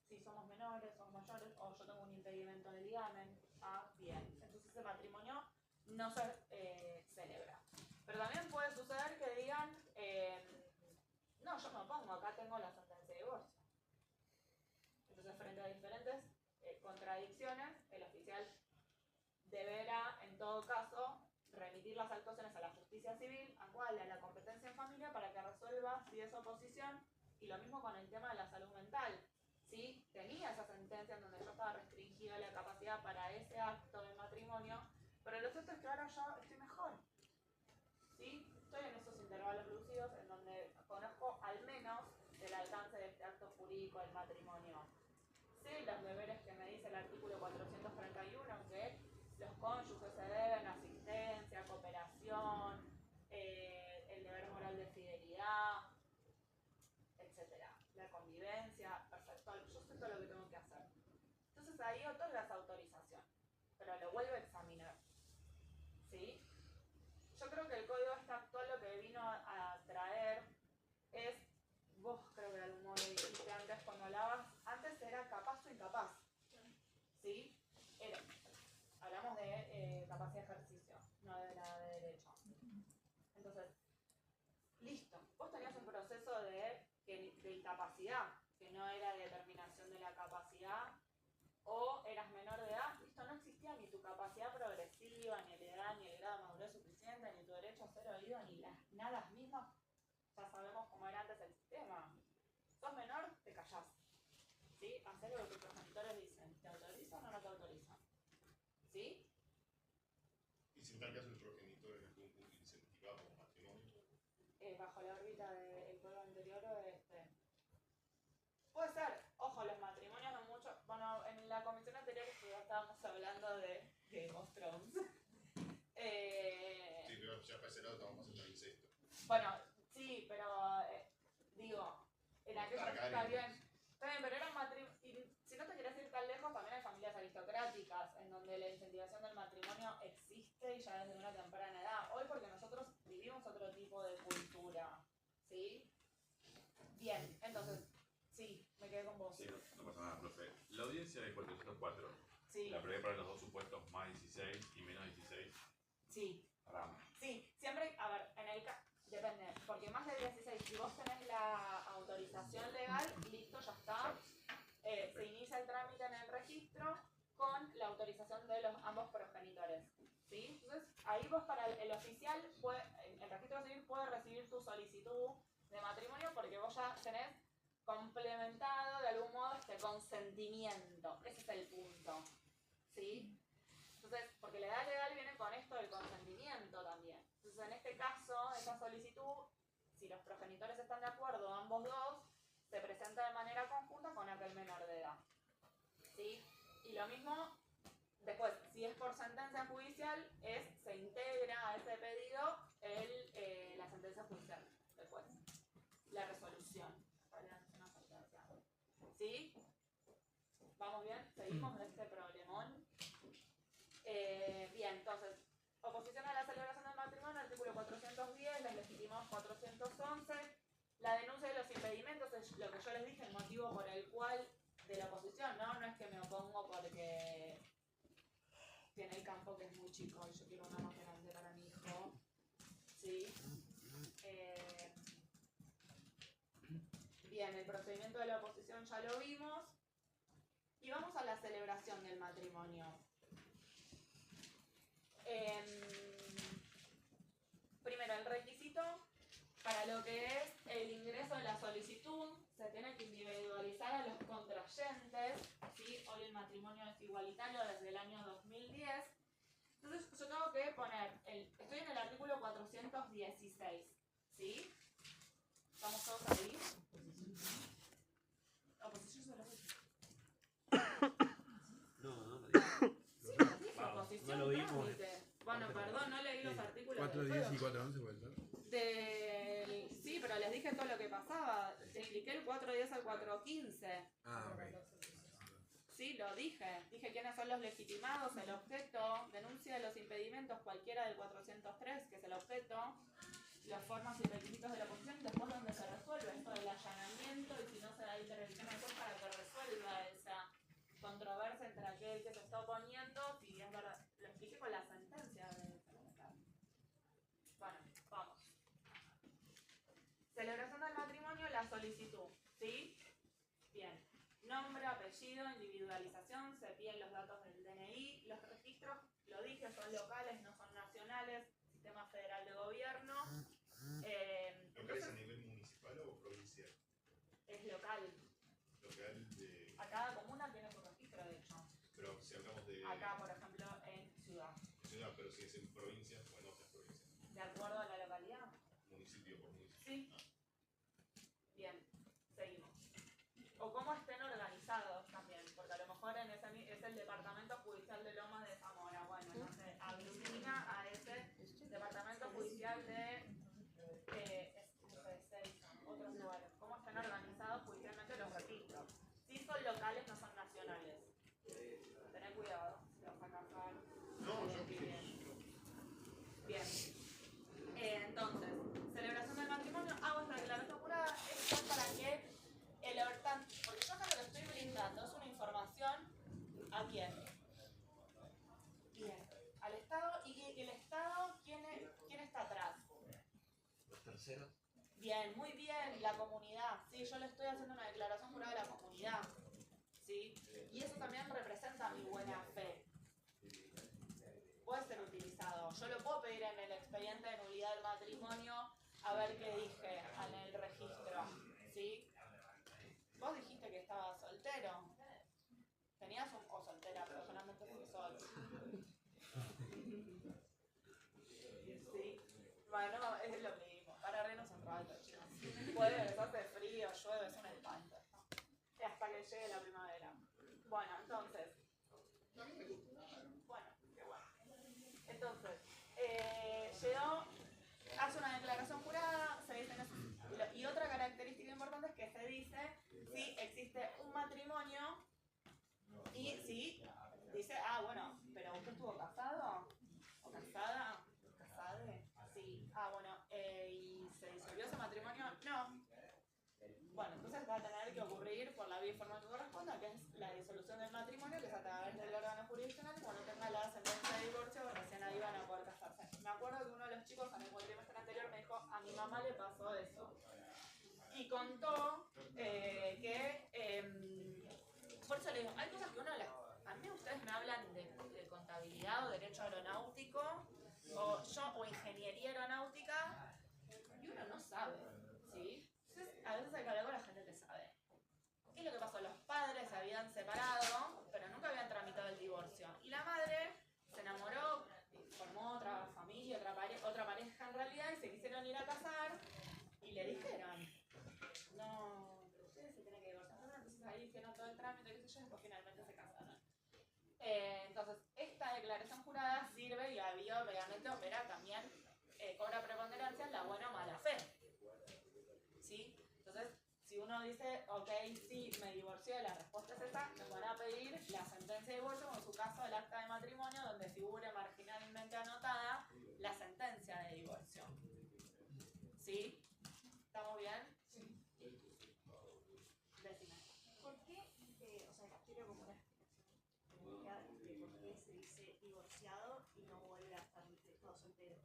Si somos menores, somos mayores, o yo tengo un impedimento de ligamen, bien. Entonces ese matrimonio no se celebra. Pero también puede suceder que digan, no, yo me opongo, acá tengo la sentencia de divorcio. Entonces frente a diferentes contradicciones, el oficial deberá, en todo caso, remitir las actuaciones a la justicia civil, a la competencia en familia, para que resuelva si es oposición, y lo mismo con el tema de la salud mental. ¿Sí? Tenía esa sentencia en donde yo estaba restringida la capacidad para ese acto de matrimonio, pero lo cierto es que ahora yo estoy mejor. ¿Sí? Estoy en esos intervalos lucidos en donde conozco al menos el alcance de este acto jurídico del matrimonio. Sé los deberes que me dice el artículo 431, que los cónyuges se deben asistencia, cooperación, el deber moral de fidelidad, etcétera, la convivencia, perfecto, yo sé todo lo que tengo que hacer. Entonces ahí otorgas autorización, pero lo vuelvo a examinar. ¿Sí? Yo creo que el código actual lo que vino a traer es, vos creo que de algún modo lo dijiste antes cuando hablabas, antes era capaz o incapaz. ¿Sí? Hablamos de capacidad de ejercicio, no de la de derecho. Entonces, listo, vos tenías un proceso de incapacidad, que no era determinación de la capacidad, o eras menor de edad, listo, no existía ni tu capacidad progresiva, ni la edad, ni el grado de madurez suficiente, ni tu derecho a ser oído, ni las nadas mismas. Ya sabemos cómo era antes el sistema. Sos menor, te callás. ¿Sí? Hacés lo que tus progenitores dicen. ¿Te autorizan o no te autorizan? ¿Sí?
Y si en tal caso el progenitor en algún punto incentivaba un matrimonio.
Bajo la órbita del código anterior o este. Puede ser, ojo, los matrimonios de muchos. Bueno, en la comisión anterior ya estábamos hablando de Game of Thrones.
Sí, pero ya para ese lado estamos pasando al incesto.
Bueno, sí, pero digo, en aquellos está bien. Está bien, pero eran matrimonios. Si no te querés ir tan lejos, también hay familias aristocráticas en donde la incentivación del matrimonio existe y ya desde una temprana edad. Hoy porque nosotros vivimos otro tipo de cultura. ¿Sí? Bien, entonces, sí, me quedé con vos.
Sí, no pasa nada, profe. La audiencia de 404.
Sí.
La prevé para los dos supuestos más 16 y menos 16.
Sí.
Rama.
Sí, siempre, a ver, en el depende, porque más de 16, si vos tenés la autorización legal, listo, ya está. Se inicia el trámite en el registro con la autorización de los ambos progenitores. ¿sí? Entonces, ahí vos para el oficial, el registro civil puede recibir tu solicitud de matrimonio porque vos ya tenés complementado de algún modo este consentimiento. Ese es el punto, ¿sí? Entonces, porque la edad legal viene con esto del consentimiento también. Entonces, en este caso, esa solicitud, si los progenitores están de acuerdo, ambos dos, se presenta de manera conjunta con aquel menor de edad, ¿sí? Y lo mismo, después, si es por sentencia judicial, se integra a ese pedido la sentencia judicial, después, la resolución. ¿Sí? ¿Vamos bien? ¿Seguimos de este problemón? Bien, entonces, oposición a la celebración del matrimonio, artículo 410, les legitimamos 411. La denuncia de los impedimentos es lo que yo les dije, el motivo por el cual de la oposición, ¿no? No es que me opongo porque tiene el campo que es muy chico y yo quiero una más grande para mi hijo. ¿Sí? Bien, el procedimiento de la oposición ya lo vimos. Y vamos a la celebración del matrimonio. Primero, el requisito para lo que es el ingreso de la solicitud se tiene que individualizar a los contrayentes, ¿sí? Hoy el matrimonio es igualitario desde el año 2010. Entonces yo tengo que poner, estoy en el artículo 416, ¿sí? ¿Estamos todos ahí? ¿Oposición se lo dije?
No lo dije.
Sí, lo dije, oposición,
no lo vimos.
trámite. Bueno, perdón, no leí los artículos.
410 y 411 puede ser.
Sí, pero les dije todo lo que pasaba. Te expliqué el 410 al 415.
Ah, ok.
Sí, lo dije. Dije quiénes son los legitimados, el objeto, denuncia de los impedimentos, cualquiera del 403, que es el objeto, las formas y requisitos de la oposición, después donde se resuelve esto del allanamiento y si no se da intervención después para que resuelva esa controversia entre aquel que se está oponiendo, si es verdad. Lo expliqué con la sentencia de... Bueno, vamos. Celebración del matrimonio, la solicitud, ¿sí? Bien. Nombre, apellido, individualización, se piden los datos del DNI, los registros, lo dije, son locales, no son nacionales, sistema federal de gobierno.
¿Local es a nivel municipal o provincial?
Es local.
Local de...
A cada comuna tiene su registro, de hecho.
Pero si hablamos de...
Acá, por ejemplo, en ciudad.
Ciudad, pero si es en provincia o en otras provincias.
¿De acuerdo a la localidad?
Municipio por municipio.
Sí. Bien, seguimos. O cómo estén organizados también, porque a lo mejor es el Departamento Judicial de Lomas de Zamora. Bueno, no sé, aglutina a ese Departamento Judicial de otros lugares. ¿Cómo están organizados judicialmente los registros? Si son locales, no son nacionales. Tened cuidado, si te vas a casar.
No, yo
Bien. Entonces, celebración del matrimonio, hago esta declaración jurada. Esto es para que el hortante, porque yo acá lo que estoy brindando es una información ¿a quién? Bien, al Estado. ¿Y el Estado quién está atrás?
Los terceros.
Bien, muy bien, la comunidad. Sí, yo le estoy haciendo una declaración jurada a la comunidad. ¿Sí? Y eso también representa mi buena fe. Puede ser utilizado. Yo lo puedo pedir en el expediente de nulidad del matrimonio a ver qué dije en el registro. ¿Sí? Vos dijiste que estabas soltero. ¿Tenías o soltera? Pero solamente fui solo. Sí. Bueno, es lo mismo. Para reírnos un rato, chicos. Puede hace frío, llueve, es un espanto. Hasta que llegue la primavera. Bueno, entonces. Bueno, qué bueno. Entonces, llegó, hace una declaración jurada, se dice y otra característica importante es que se dice si existe un matrimonio y si dice, bueno, pero ¿usted estuvo casado? ¿O casada? ¿Casade? Sí. Bueno, ¿y se disolvió ese matrimonio? No. Bueno, entonces va a tener que ocurrir por la vía formal que corresponda, que es la disolución del matrimonio, que es a través del órgano jurisdiccional, cuando tenga la sentencia de divorcio, recién ahí van a poder casarse. Me acuerdo que uno de los chicos en el cuatrimestre anterior me dijo, a mi mamá le pasó eso. Y contó por eso le digo, hay cosas que uno a mí ustedes me hablan de contabilidad o derecho aeronáutico a veces hay que hablar con la gente que sabe. ¿Qué es lo que pasó? Los padres se habían separado, pero nunca habían tramitado el divorcio. Y la madre se enamoró, formó otra familia, otra pareja en realidad, y se quisieron ir a casar, y le dijeron, no, pero ustedes se tienen que divorciar. Entonces ahí hicieron todo el trámite, qué sé yo, después finalmente se casaron. Entonces, esta declaración jurada sirve y obviamente opera también, cobra preponderancia en la buena o mala fe. ¿Sí? Entonces, si uno dice, ok, sí, me divorcié, la respuesta es esa, nos van a pedir la sentencia de divorcio, o en su caso el acta de matrimonio, donde figure marginalmente anotada la sentencia de divorcio. ¿Sí? ¿Estamos bien? Sí. Decime.
¿Por qué, o sea, quiero como una explicación de por qué se dice divorciado y no vuelve a estar en estado soltero?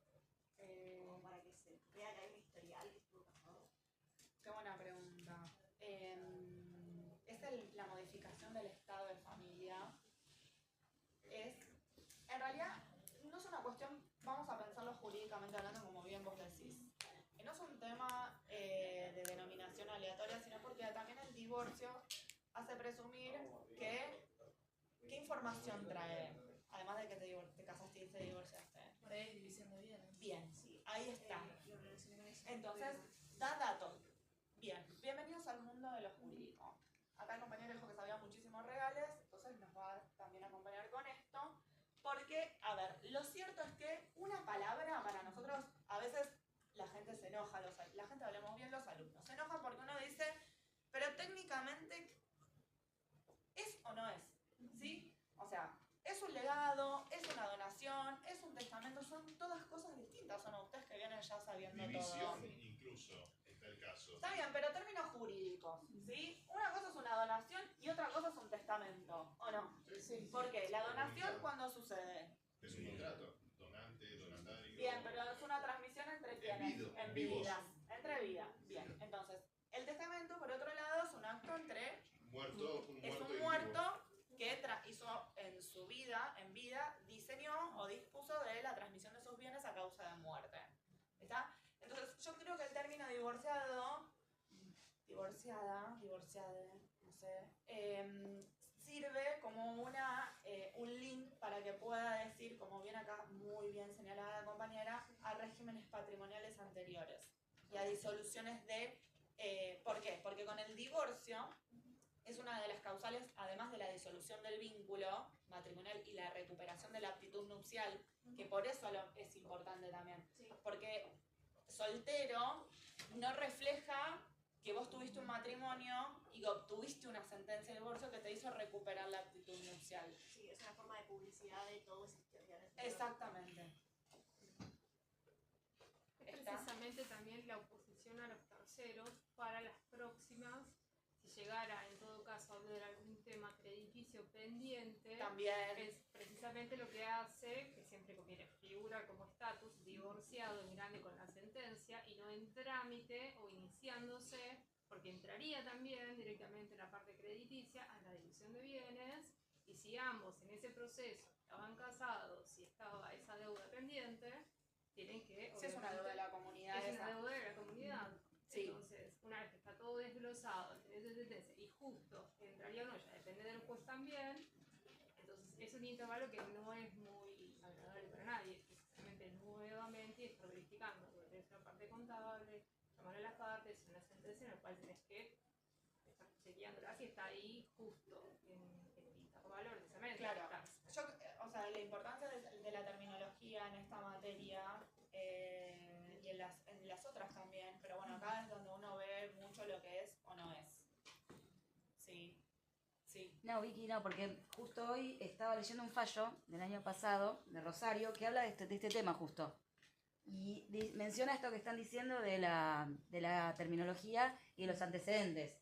Como para que se vea que hay un historial que estuvo casado.
Qué buena pregunta. La modificación del estado de familia. En realidad, no es una cuestión, vamos a pensarlo jurídicamente hablando, como bien vos decís. No es un tema de denominación aleatoria, sino porque también el divorcio hace presumir que ¿qué información trae? Además de que te casaste y te divorciaste.
Por ahí es división de bienes.
Bien, sí, ahí está. Entonces, da datos. Bien, bienvenidos al mundo de lo jurídico. Acá el compañero dijo que sabía muchísimos regales, entonces nos va también a acompañar con esto. Porque, a ver, lo cierto es que una palabra para nosotros, a veces la gente se enoja, la gente, hablemos bien, los alumnos, se enojan porque uno dice, pero técnicamente, ¿es o no es? ¿Sí? O sea, es un legado, es una donación, es un testamento, son todas cosas distintas, ¿o no? Ustedes que vienen ya sabiendo
División
todo.
incluso, está el caso.
Está bien, pero términos jurídicos, ¿sí? Una cosa es una donación y otra cosa es un testamento, ¿o no?
Sí.
¿Por qué? La donación, ¿cuándo sucede?
Es un contrato, donante, donatario.
Bien, pero es una transmisión entre quienes, en
vivos.
vidas, entre vidas. Bien, entonces, el testamento, por otro lado, es un acto entre... Es un muerto que hizo en su vida, en vida, diseñó o dispuso de la transmisión de sus bienes a causa de muerte. ¿Está? Entonces, yo creo que el término divorciada, no sé, sirve como un link para que pueda decir, como bien acá muy bien señalada la compañera, a regímenes patrimoniales anteriores y a disoluciones de... ¿Por qué? Porque con el divorcio es una de las causales, además de la disolución del vínculo matrimonial y la recuperación de la aptitud nupcial, que por eso es importante también. Porque soltero no refleja que vos tuviste un matrimonio y que obtuviste una sentencia de divorcio que te hizo recuperar la aptitud nupcial.
Sí, es una forma de publicidad de todo ese historial.
Exactamente.
Es precisamente también la oposición a los terceros para las próximas, si llegara en todo caso a haber algún tema crediticio pendiente,
también
es precisamente lo que hace que siempre conviene figura como estatus divorciado en grande con la sentencia y no en trámite o iniciándose, porque entraría también directamente en la parte crediticia a la división de bienes, y si ambos en ese proceso estaban casados y estaba esa deuda pendiente, tienen que...
Sí, es una deuda de la comunidad.
Es una deuda de la comunidad.
Sí.
Entonces, una vez que está todo desglosado, tenés sentencia y justo entraría o no, ya depende del juez también, entonces es un intervalo que no es muy agradable para nadie, precisamente nuevamente estar verificando, porque tenés una parte contable, llamar a las partes, una sentencia en la cual tenés que estar chequeándola si está ahí justo en el intervalo precisamente.
Claro, o sea, la importancia de la terminología en esta materia y en las otras también, pero bueno, acá es donde uno ve mucho lo que es o no es. Sí, sí.
No, Vicky, no, porque justo hoy estaba leyendo un fallo del año pasado, de Rosario, que habla de este tema justo. Y menciona esto que están diciendo de la terminología y de los antecedentes.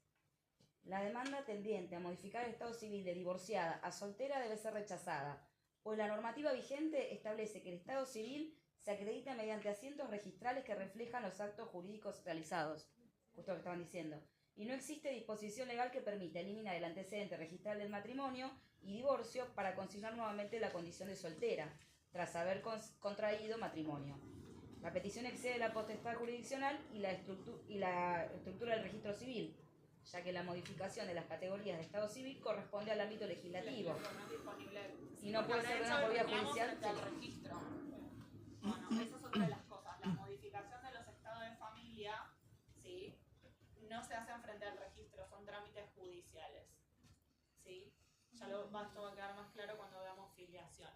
La demanda tendiente a modificar el estado civil de divorciada a soltera debe ser rechazada, pues la normativa vigente establece que el estado civil se acredita mediante asientos registrales que reflejan los actos jurídicos realizados, justo lo que estaban diciendo, y no existe disposición legal que permita eliminar el antecedente registral del matrimonio y divorcio para consignar nuevamente la condición de soltera, tras haber contraído matrimonio. La petición excede la potestad jurisdiccional y la estructura del registro civil, ya que la modificación de las categorías de Estado civil corresponde al ámbito legislativo. Y no puede ser una por vía judicial.
Frente al registro. Bueno, esa es otra de las cosas. La modificación de los estados de familia, ¿sí? No se hacen frente al registro, son trámites judiciales. ¿Sí? Ya esto va a quedar más claro cuando veamos filiación.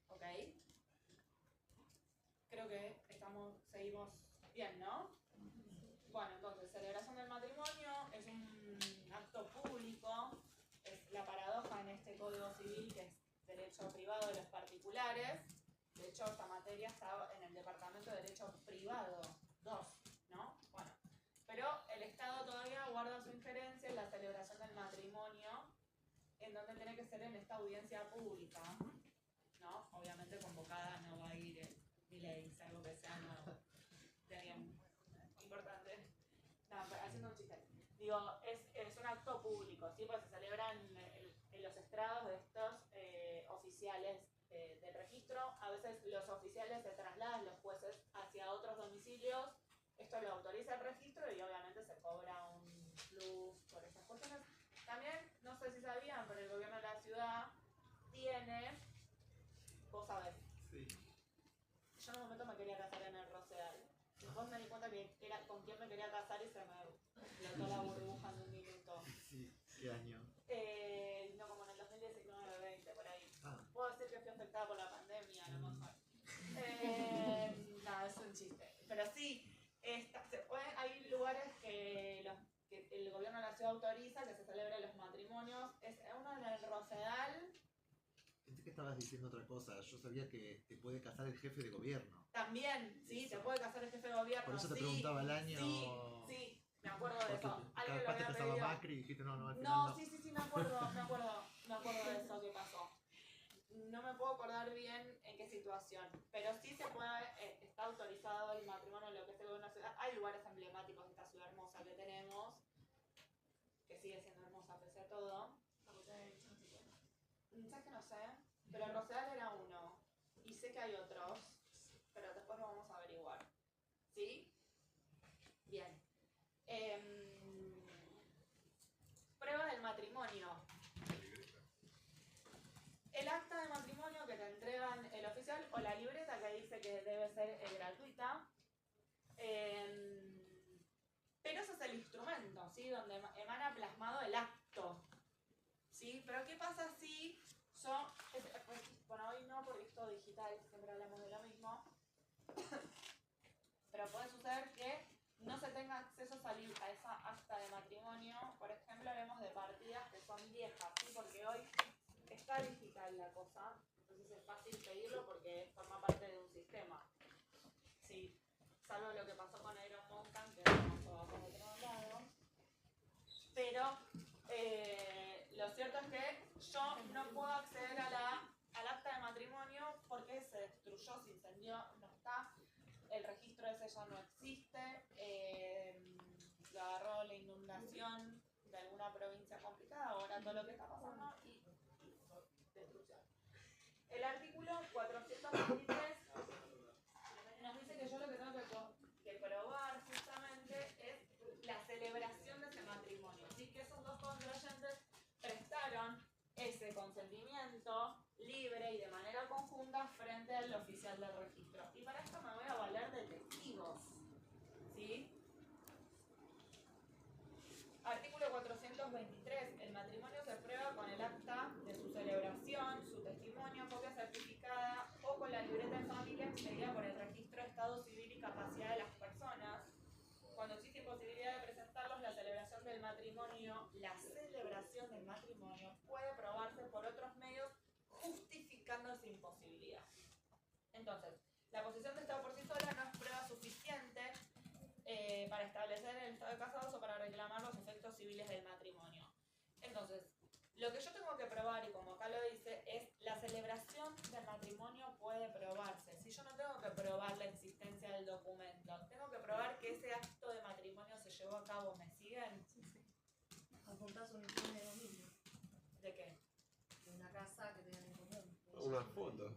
¿Ok? Creo que seguimos bien, ¿no? Bueno, entonces, celebración del matrimonio es un acto público, es la paradoja en este Código Civil que es derecho privado de los particulares. De hecho, esta materia está en el Departamento de Derecho Privado 2, ¿no? Bueno, pero el Estado todavía guarda su injerencia en la celebración del matrimonio, en donde tiene que ser en esta audiencia pública, ¿no? Obviamente convocada no va a ir ni le dice algo que sea no de alguien importante. No, haciendo un chiste. Digo, es un acto público, ¿sí? Pues se celebran en los estrados de estos oficiales del registro. A veces los oficiales se trasladan, los jueces, hacia otros domicilios. Esto lo autoriza el registro y obviamente se cobra un plus por esas cuestiones. También, no sé si sabían, pero el gobierno de la ciudad tiene, vos sabés,
Sí.
yo en un momento me quería casar en el Rosedal. Después me di cuenta que era con quién me quería casar y se me explotó la burbuja en un minuto.
Sí, ¿qué año?
No, como en el 2019-20, por ahí.
Ah.
Puedo decir que fui afectada por la pandemia, a lo mejor. No, es un chiste. Pero sí, hay lugares que el gobierno de la ciudad autoriza que se celebren los matrimonios. Es uno en el Rosedal.
Pensé que estabas diciendo otra cosa. Yo sabía que te puede casar el jefe de gobierno.
También, sí, te puede casar el jefe de gobierno.
Por eso te
sí,
preguntaba el año.
Sí, me acuerdo de
Porque
eso.
capaz te casaba Macri y dijiste no, al final
No, sí, me acuerdo de eso que pasó. No me puedo acordar bien en qué situación, pero sí se puede, está autorizado el matrimonio en lo que es el gobierno de la ciudad. Hay lugares emblemáticos de esta ciudad hermosa que tenemos, que sigue siendo hermosa pese a todo. ¿Sabes que no sé? Pero el Rosedal era uno, y sé que hay otros, pero después lo vamos a averiguar. ¿Sí? Bien. Prueba del matrimonio. El acta de matrimonio que te entregan el oficial o la libreta que dice que debe ser gratuita. Pero ese es el instrumento, ¿sí? Donde emana plasmado el acto. ¿Sí? Pero ¿qué pasa si bueno, hoy no porque esto digital, siempre hablamos de lo mismo. Pero puede suceder que no se tenga acceso a esa acta de matrimonio. Por ejemplo, hablemos de partidas que son viejas, ¿sí? Porque hoy está digital la cosa, entonces es fácil pedirlo porque forma parte de un sistema. Sí, salvo lo que pasó con Iron Mountain, que pasó por otro lado. Pero lo cierto es que yo no puedo acceder al acta de matrimonio porque se destruyó, se incendió, no está. El registro ese ya no existe, lo agarró la inundación de alguna provincia complicada, ahora todo lo que está pasando y destrucción. El artículo 423 nos dice que yo lo que tengo que probar justamente es la celebración de ese matrimonio, así que esos dos contrayentes prestaron ese consentimiento libre y de manera conjunta frente al oficial del registro. Y para esto me voy a valer de testigos. ¿Sí? Artículo 423. El matrimonio se prueba con el acta de su celebración, su testimonio, copia certificada o con la libreta de familia expedida por el registro de Estado Civil y capacidad de las personas. Cuando existe imposibilidad de presentarlos, la celebración del matrimonio puede probarse por otros medios justificando esa imposibilidad. Entonces, la posición de Estado por sí sola no es prueba suficiente para establecer el estado de casados o para reclamar los efectos civiles del matrimonio. Entonces, lo que yo tengo que probar, y como acá lo dice, es la celebración del matrimonio puede probarse. Si yo no tengo que probar la existencia del documento, tengo que probar que ese acto de matrimonio se llevó a cabo. ¿Me siguen?
Sí. Apuntás un informe de dominio.
¿De qué?
De una casa que tengan en común.
Una foto.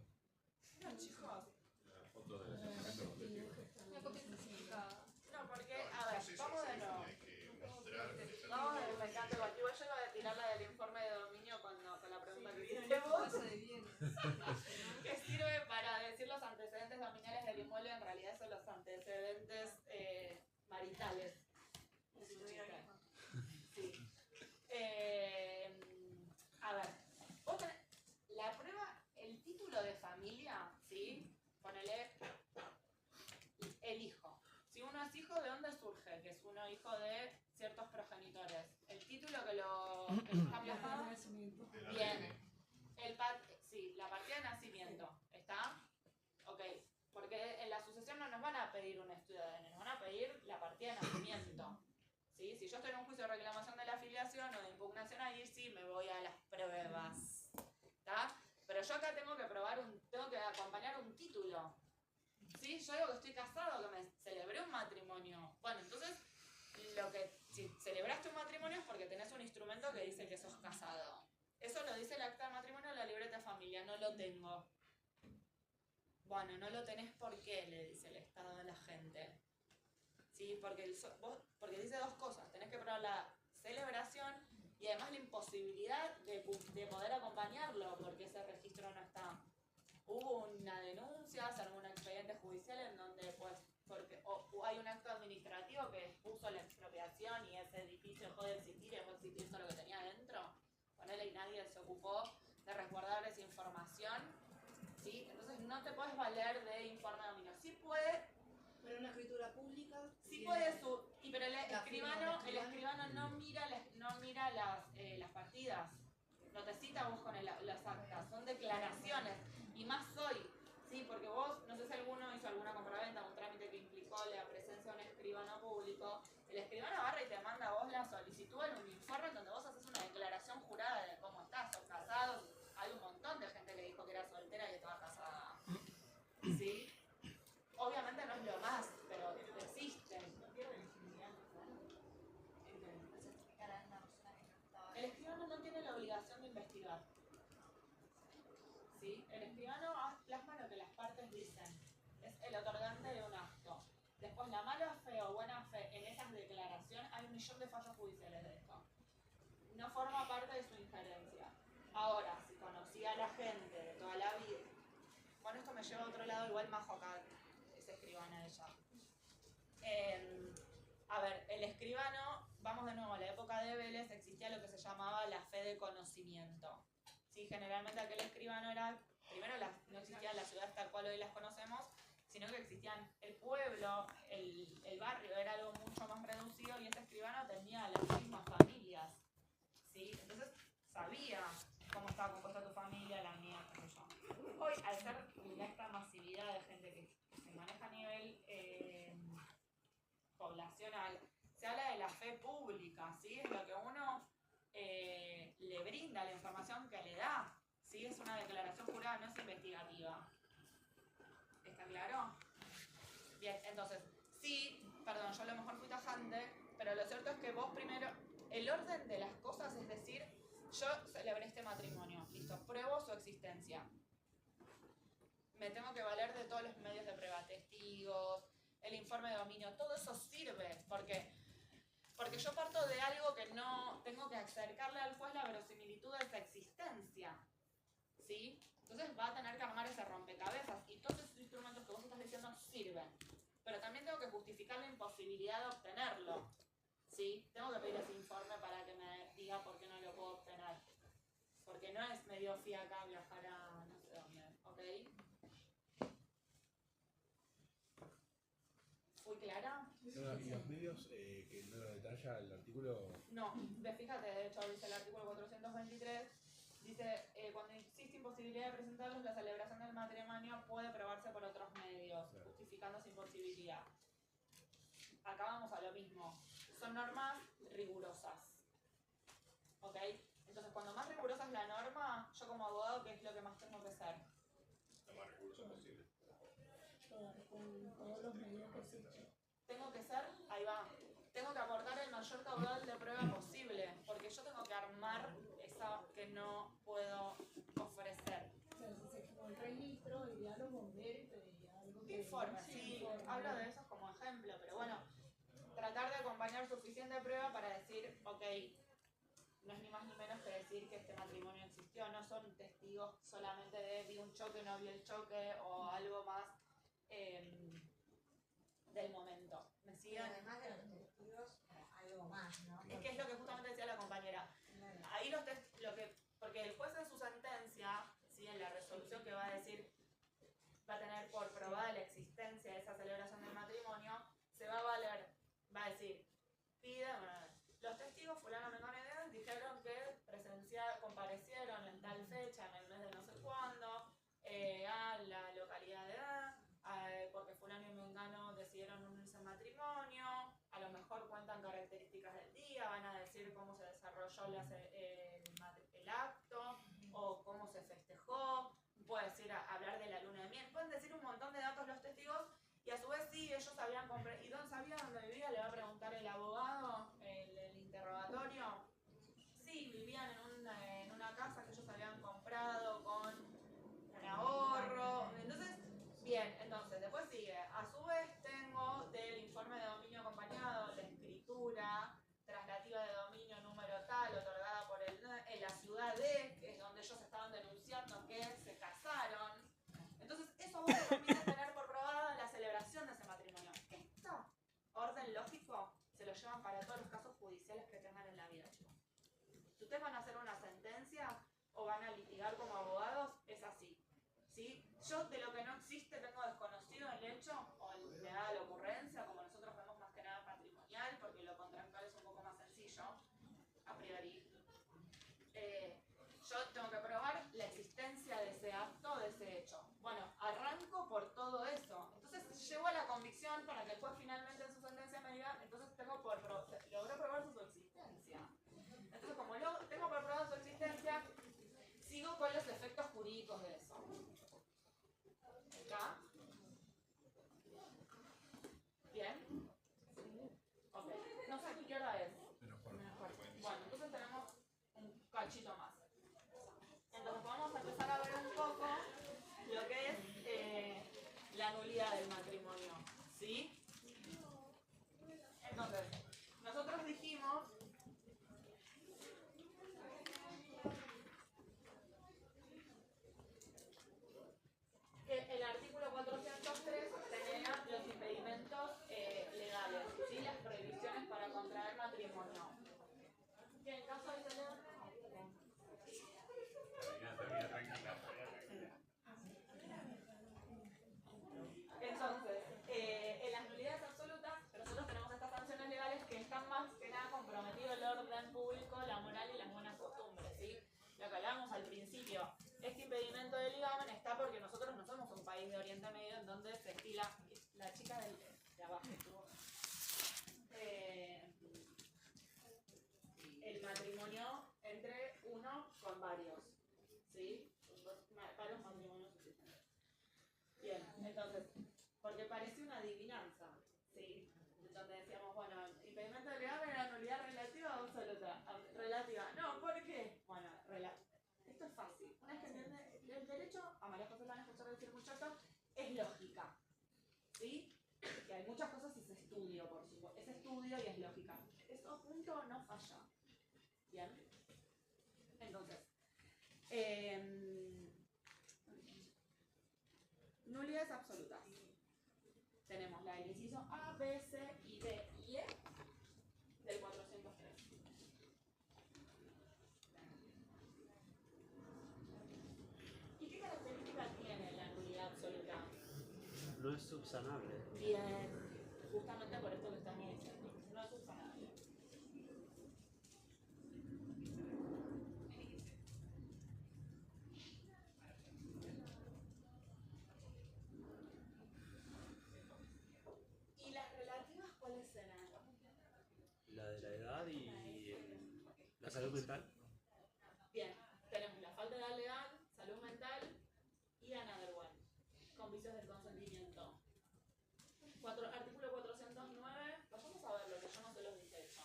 No, chicos.
La foto del asentamiento donde
que sirve para decir los antecedentes dominales del inmueble, en realidad son los antecedentes maritales. Sí. A ver, vos tenés la prueba, el título de familia, ¿sí? Ponele el hijo. Si uno es hijo, ¿de dónde surge? Que es uno hijo de ciertos progenitores. El título que lo está plasmado. Bien. Sí, la partida de nacimiento. ¿Está? Ok. Porque en la sucesión no nos van a pedir un estudio de ADN, nos van a pedir la partida de nacimiento. ¿Sí? Si yo estoy en un juicio de reclamación de la afiliación o de impugnación ahí, sí me voy a las pruebas. ¿Está? Pero yo acá tengo que tengo que acompañar un título. ¿Sí? Yo digo que estoy casado, que me celebré un matrimonio. Bueno, entonces, si celebraste un matrimonio es porque tenés un instrumento que dice que sos casado. Eso lo dice el acta de matrimonio de la libreta de familia, no lo tengo. Bueno, no lo tenés ¿por qué? Le dice el Estado a la gente. ¿Sí? Porque dice dos cosas. Tenés que probar la celebración y además la imposibilidad de poder acompañarlo porque ese registro no está. Hubo una denuncia, se armó un expediente judicial en donde o hay un acto administrativo que expuso la expropiación y ese edificio dejó de existir y dejó de existir todo lo que tenía dentro. Ponele y nadie se ocupó de resguardar esa información. ¿Sí? Entonces no te puedes valer de informe de dominio. Sí puede.
Pero una escritura pública.
Sí puede pero el escribano no mira las partidas. No te cita vos con las actas, son declaraciones. Y más hoy, ¿sí? Porque vos, no sé si alguno hizo alguna compraventa, un trámite que implicó la presencia de un escribano público. El escribano agarra y te manda a vos la solicitud en un informe en donde vos haces una declaración jurada de cómo estás, sos casado. Hay un montón de gente que dijo que era soltera y que estaba casada. ¿Sí? Obviamente no es lo más, pero existe. El escribano no tiene la obligación de investigar. ¿Sí? El escribano plasma lo que las partes dicen. Es el otorgante de un acto. Después, la mala fe o buena fe en esas declaraciones, hay 1.000.000 de fallos judiciales de esto. No forma parte de su injerencia. Ahora, si conocía a la gente de toda la vida. Bueno, esto me lleva a otro lado, igual Majo acá es escribana ella. A ver, el escribano, vamos de nuevo a la época de Vélez, existía lo que se llamaba la fe de conocimiento. ¿Sí? Generalmente aquel escribano era, primero no existían las ciudades tal cual hoy las conocemos, sino que existían el pueblo, el barrio, era algo mucho más reducido y ese escribano tenía las mismas familias. ¿Sí? Entonces sabía cómo estaba compuesta tu familia, la mía, qué sé yo. Hoy, al ser esta masividad de gente que se maneja a nivel poblacional, se habla de la fe pública, ¿sí? Es lo que uno le brinda, la información que le da, ¿sí? Es una declaración jurada, no es investigativa. ¿Está claro? Bien, entonces, sí, perdón, yo a lo mejor fui tajante, pero lo cierto es que vos primero, el orden de las cosas, es decir, yo celebré este matrimonio, listo, pruebo su existencia. Me tengo que valer de todos los medios de prueba, testigos, el informe de dominio, todo eso sirve, porque yo parto de algo que no tengo que acercarle al juez la verosimilitud de esa existencia, ¿sí? Entonces va a tener que armar ese rompecabezas y todos esos instrumentos que vos estás diciendo sirven, pero también tengo que justificar la imposibilidad de obtenerlo, ¿sí? Tengo que pedir ese informe para que me diga por qué no lo puedo obtener, porque no es medio fiaca viajar a no sé dónde, ¿ok? ¿Fui clara?
¿Y los medios que no lo detalla el artículo?
No, fíjate, de hecho dice el artículo 423, dice, cuando existe imposibilidad de presentarlos, la celebración del matrimonio puede probarse por otros medios, claro, justificando esa imposibilidad. Acá vamos a lo mismo, son normas rigurosas, ¿ok? Entonces, cuando más rigurosa es la norma, yo como abogado, ¿qué es lo que más tengo que hacer?
Lo más riguroso posible.
Con todos los medios que existen.
Tengo que ser, ahí va, tengo que aportar el mayor caudal de prueba posible, porque yo tengo que armar esa que no puedo ofrecer.
O sea, si se quedó el registro, iría a los bomberos y pediría algo que...
Informe, sí, hablo de esos como ejemplo, pero bueno, tratar de acompañar suficiente prueba para decir, ok, no es ni más ni menos que decir que este matrimonio existió, no son testigos solamente de vi un choque, no vi el choque, o algo más del momento. ¿Me
Y
siguen?
además de los testigos, algo más, ¿no?
Es que es lo que justamente decía la compañera. Ahí porque el juez en su sentencia, ¿sí? En la resolución que va a decir, va a tener por probada la existencia de esa celebración del matrimonio, se va a valer, va a decir, los testigos fulano, mengano y demás dijeron que comparecieron en tal fecha, en el mes de no sé cuándo, a la localidad de edad, porque fulano y mengano decidieron unirse en matrimonio, a lo mejor cuentan características del día, van a decir cómo se desarrolló el acto, o cómo se festejó, puede decir hablar de la luna de miel, pueden decir un montón de datos los testigos, y a su vez sí, ellos habían comprado, ¿y dónde sabía dónde vivía? Le va a preguntar el abogado, el interrogatorio. Sí, vivían en una casa que ellos habían comprado con un ahorro. Entonces, bien, entonces, después sigue. A su vez tengo del informe de dominio acompañado la escritura traslativa de dominio número tal, otorgada por en la ciudad de, que es donde ellos estaban denunciando que se casaron. Entonces, eso a vos te permite tener por probada la celebración de ese matrimonio. Esto, orden lógico, se lo llevan para todos los casos judiciales que tengan en la vida, chicos. Si ustedes van a hacer una sentencia o van a litigar como abogados, es así. ¿Sí? Yo de lo que no existe tengo desconocido el hecho o me da la ocurrencia, como nosotros vemos más que nada patrimonial, porque lo contractual es un poco más sencillo, a priori. Yo tengo que probar la existencia de ese acto, de ese hecho. Bueno, arranco por todo eso. Entonces llego a la convicción para que el juez finalmente en su sentencia me diga, entonces logró probar su existencia. Entonces como tengo por probar su existencia, sigo con los efectos jurídicos de eso. ¿Está? ¿Bien? Ok. No sé qué hora es. Bueno, entonces tenemos un cachito más. Entonces vamos a empezar a ver un poco lo que es la nulidad del matrimonio. ¿Sí? Entonces, nosotros dijimos que el artículo 403 tenía los impedimentos legales, ¿sí? Las prohibiciones para contraer matrimonio. Que en caso de celebrar... Entonces, en las nulidades absolutas, nosotros tenemos estas sanciones legales que están más que nada comprometido el orden público, la moral y las buenas costumbres, ¿sí? Lo que hablábamos al principio, este impedimento del ligamen está porque nosotros no somos un país de Oriente Medio en donde se estila la chica de abajo. El matrimonio entre uno con varios, ¿sí? Varios matrimonios existentes. Bien, entonces, porque parece una adivinanza, ¿sí? Donde decíamos, bueno, impedimento del ligamen era nulidad relativa o absoluta. Relativa. No, ¿por qué? Bueno, esto es fácil. Una vez que entiende el derecho, a María José la van a escuchar decir mucho esto, es lógica, ¿sí? Que hay muchas cosas y es estudio, por supuesto. Es estudio y es lógica. Eso punto no falla. Bien. Entonces, nulidades absolutas. Tenemos la del inciso A, B, C y D y E del 403. ¿Y qué característica tiene la nulidad absoluta?
No es subsanable.
Bien, justamente por esto que estamos diciendo. No es subsanable. ¿Y las relativas cuáles serán?
La de la edad y la salud mental.
Bien, tenemos la falta de edad legal, salud mental y another one, con vicios del consentimiento. Artículo 409, vamos a verlo, que yo no se los dije eso.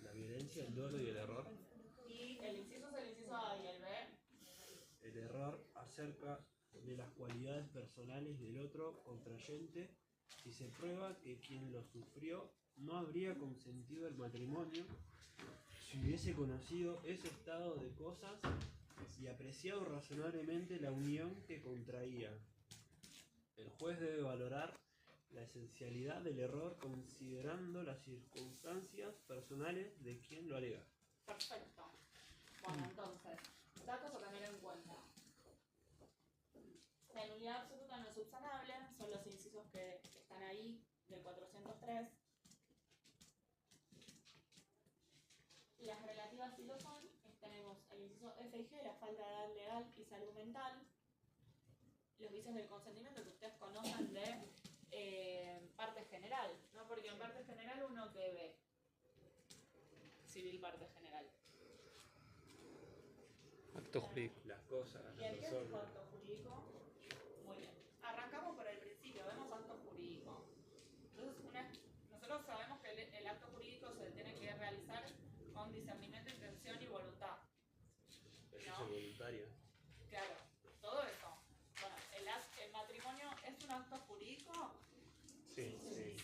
La violencia, el dolo y el error.
Y el inciso es el inciso A y el B.
El error acerca de las cualidades personales del otro contrayente si se prueba que quien lo sufrió no habría consentido el matrimonio si hubiese conocido ese estado de cosas y apreciado razonablemente la unión que contraía. El juez debe valorar la esencialidad del error considerando las circunstancias personales de quien lo alega.
Perfecto. Bueno, entonces, datos a tener en cuenta. La nulidad absoluta no es subsanable, son los incisos que están ahí del 403. Las relativas sí lo son. Tenemos el inciso F y G, la falta de edad legal y salud mental. Los vicios del consentimiento que ustedes conocen de parte general, ¿no? Porque en parte general uno que ve civil parte general.
Acto jurídico.
Las cosas, las
¿Y el qué es
personas.
acto jurídico? Muy bien. Arrancamos por el principio, vemos acto jurídico. Entonces, nosotros sabemos que el acto jurídico se tiene que realizar con discernimiento, intención y voluntad.
Decisión voluntaria.
Claro, todo eso. Bueno, ¿el matrimonio es un acto jurídico?
Sí.
Sí.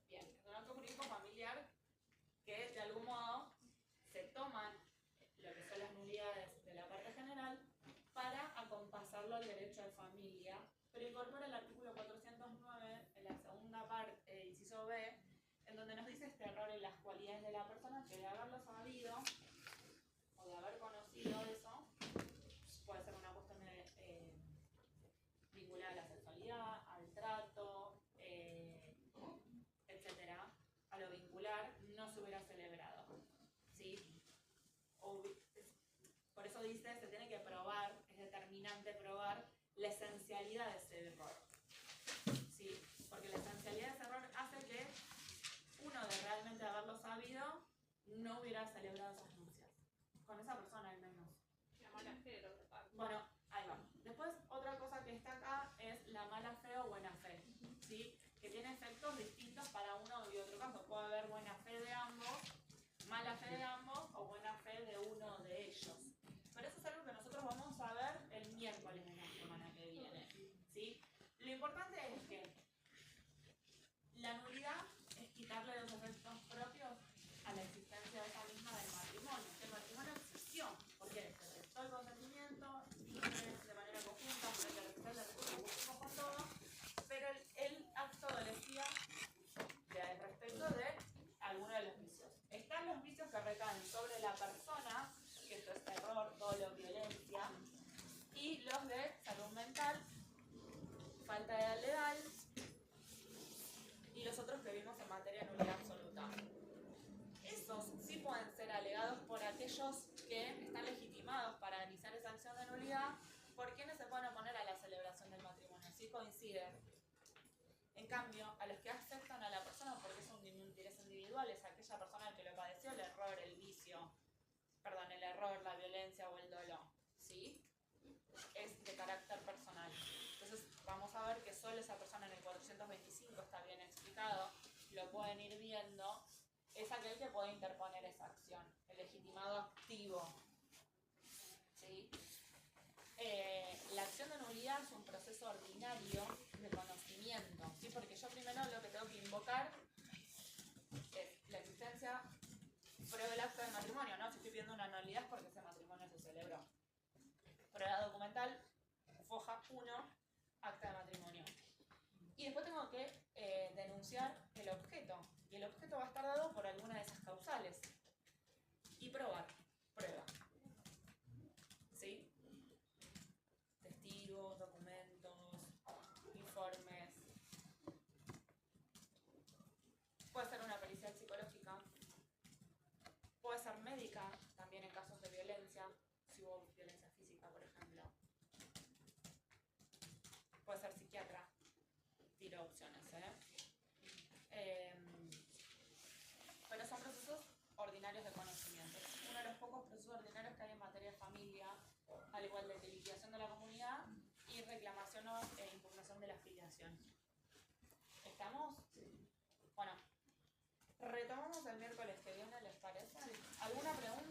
Bien, es un acto jurídico familiar que de algún modo se toman lo que son las nulidades de la parte general para acompasarlo al derecho de familia, pero incorpora el artículo 409 en la segunda parte, inciso B, en donde nos dice este error en las cualidades de la persona que de haberlo sabido o de haber conocido eso, puede ser una cuestión vinculada a la sexualidad, al trato, etcétera, a lo vincular, no se hubiera celebrado. ¿Sí? Por eso dice, se tiene que probar, es determinante probar la esencialidad de ese error. ¿Sí? Porque la esencialidad de ese error hace que uno de realmente haberlo sabido no hubiera celebrado esas nupcias. Con esa persona al menos.
La mala fe de la otra parte.
Bueno, ahí va. Después, otra cosa que está acá es la mala fe o buena fe, ¿sí? Que tiene efectos distintos para uno y otro caso. Puede haber buena fe de ambos, mala fe de ambos o buena fe de uno de ellos. Pero eso es algo que nosotros vamos a ver el miércoles de la semana que viene, ¿sí? Lo importante es que la nulidad es quitarle los efectos propios a la existencia de esa misma del matrimonio. El matrimonio existió, porque se restó el consentimiento, de manera conjunta, por el registro del recurso, cumplimos con todo, pero el acto dolecía respecto de alguno de los vicios. Están los vicios que recaen sobre la persona, que esto es error, dolo, violencia, y los de salud mental, falta de edad legal, y los otros que vimos en materia de nulidad absoluta. Esos sí pueden ser alegados por aquellos que están legitimados para iniciar esa acción de nulidad, por quienes se pueden oponer a la celebración del matrimonio. Sí coinciden. En cambio, a los que afectan a la persona porque es un interés individual, es aquella persona que lo padeció, el error, el vicio, perdón, el error, la violencia o el dolor, ¿sí? Es de carácter personal. Entonces, vamos a ver que solo esa persona en el 425 está bien explicado, lo pueden ir viendo, es aquel que puede interponer esa acción, el legitimado activo, ¿sí? La acción de nulidad es un proceso ordinario de conocimiento, ¿sí? Porque yo primero lo que tengo que invocar es la existencia, prueba el acto de matrimonio, ¿no? Si estoy pidiendo una nulidad es porque ese matrimonio se celebró. Prueba documental, foja 1, acta de matrimonio. Y después tengo que denunciar el objeto, y el objeto va a estar dado por alguna de esas causales. Y probar, prueba. ¿Sí? Testigos, documentos, informes. Puede ser una pericia psicológica. Puede ser médica, también en casos de violencia, si hubo violencia física, por ejemplo. Puede ser psiquiatra. Tiro opciones, pero son procesos ordinarios de conocimiento. Uno de los pocos procesos ordinarios que hay en materia de familia, al igual de liquidación de la comunidad y reclamación e impugnación de la filiación. ¿Estamos? Sí. Bueno, retomamos el miércoles que viene, ¿les parece? ¿Alguna pregunta?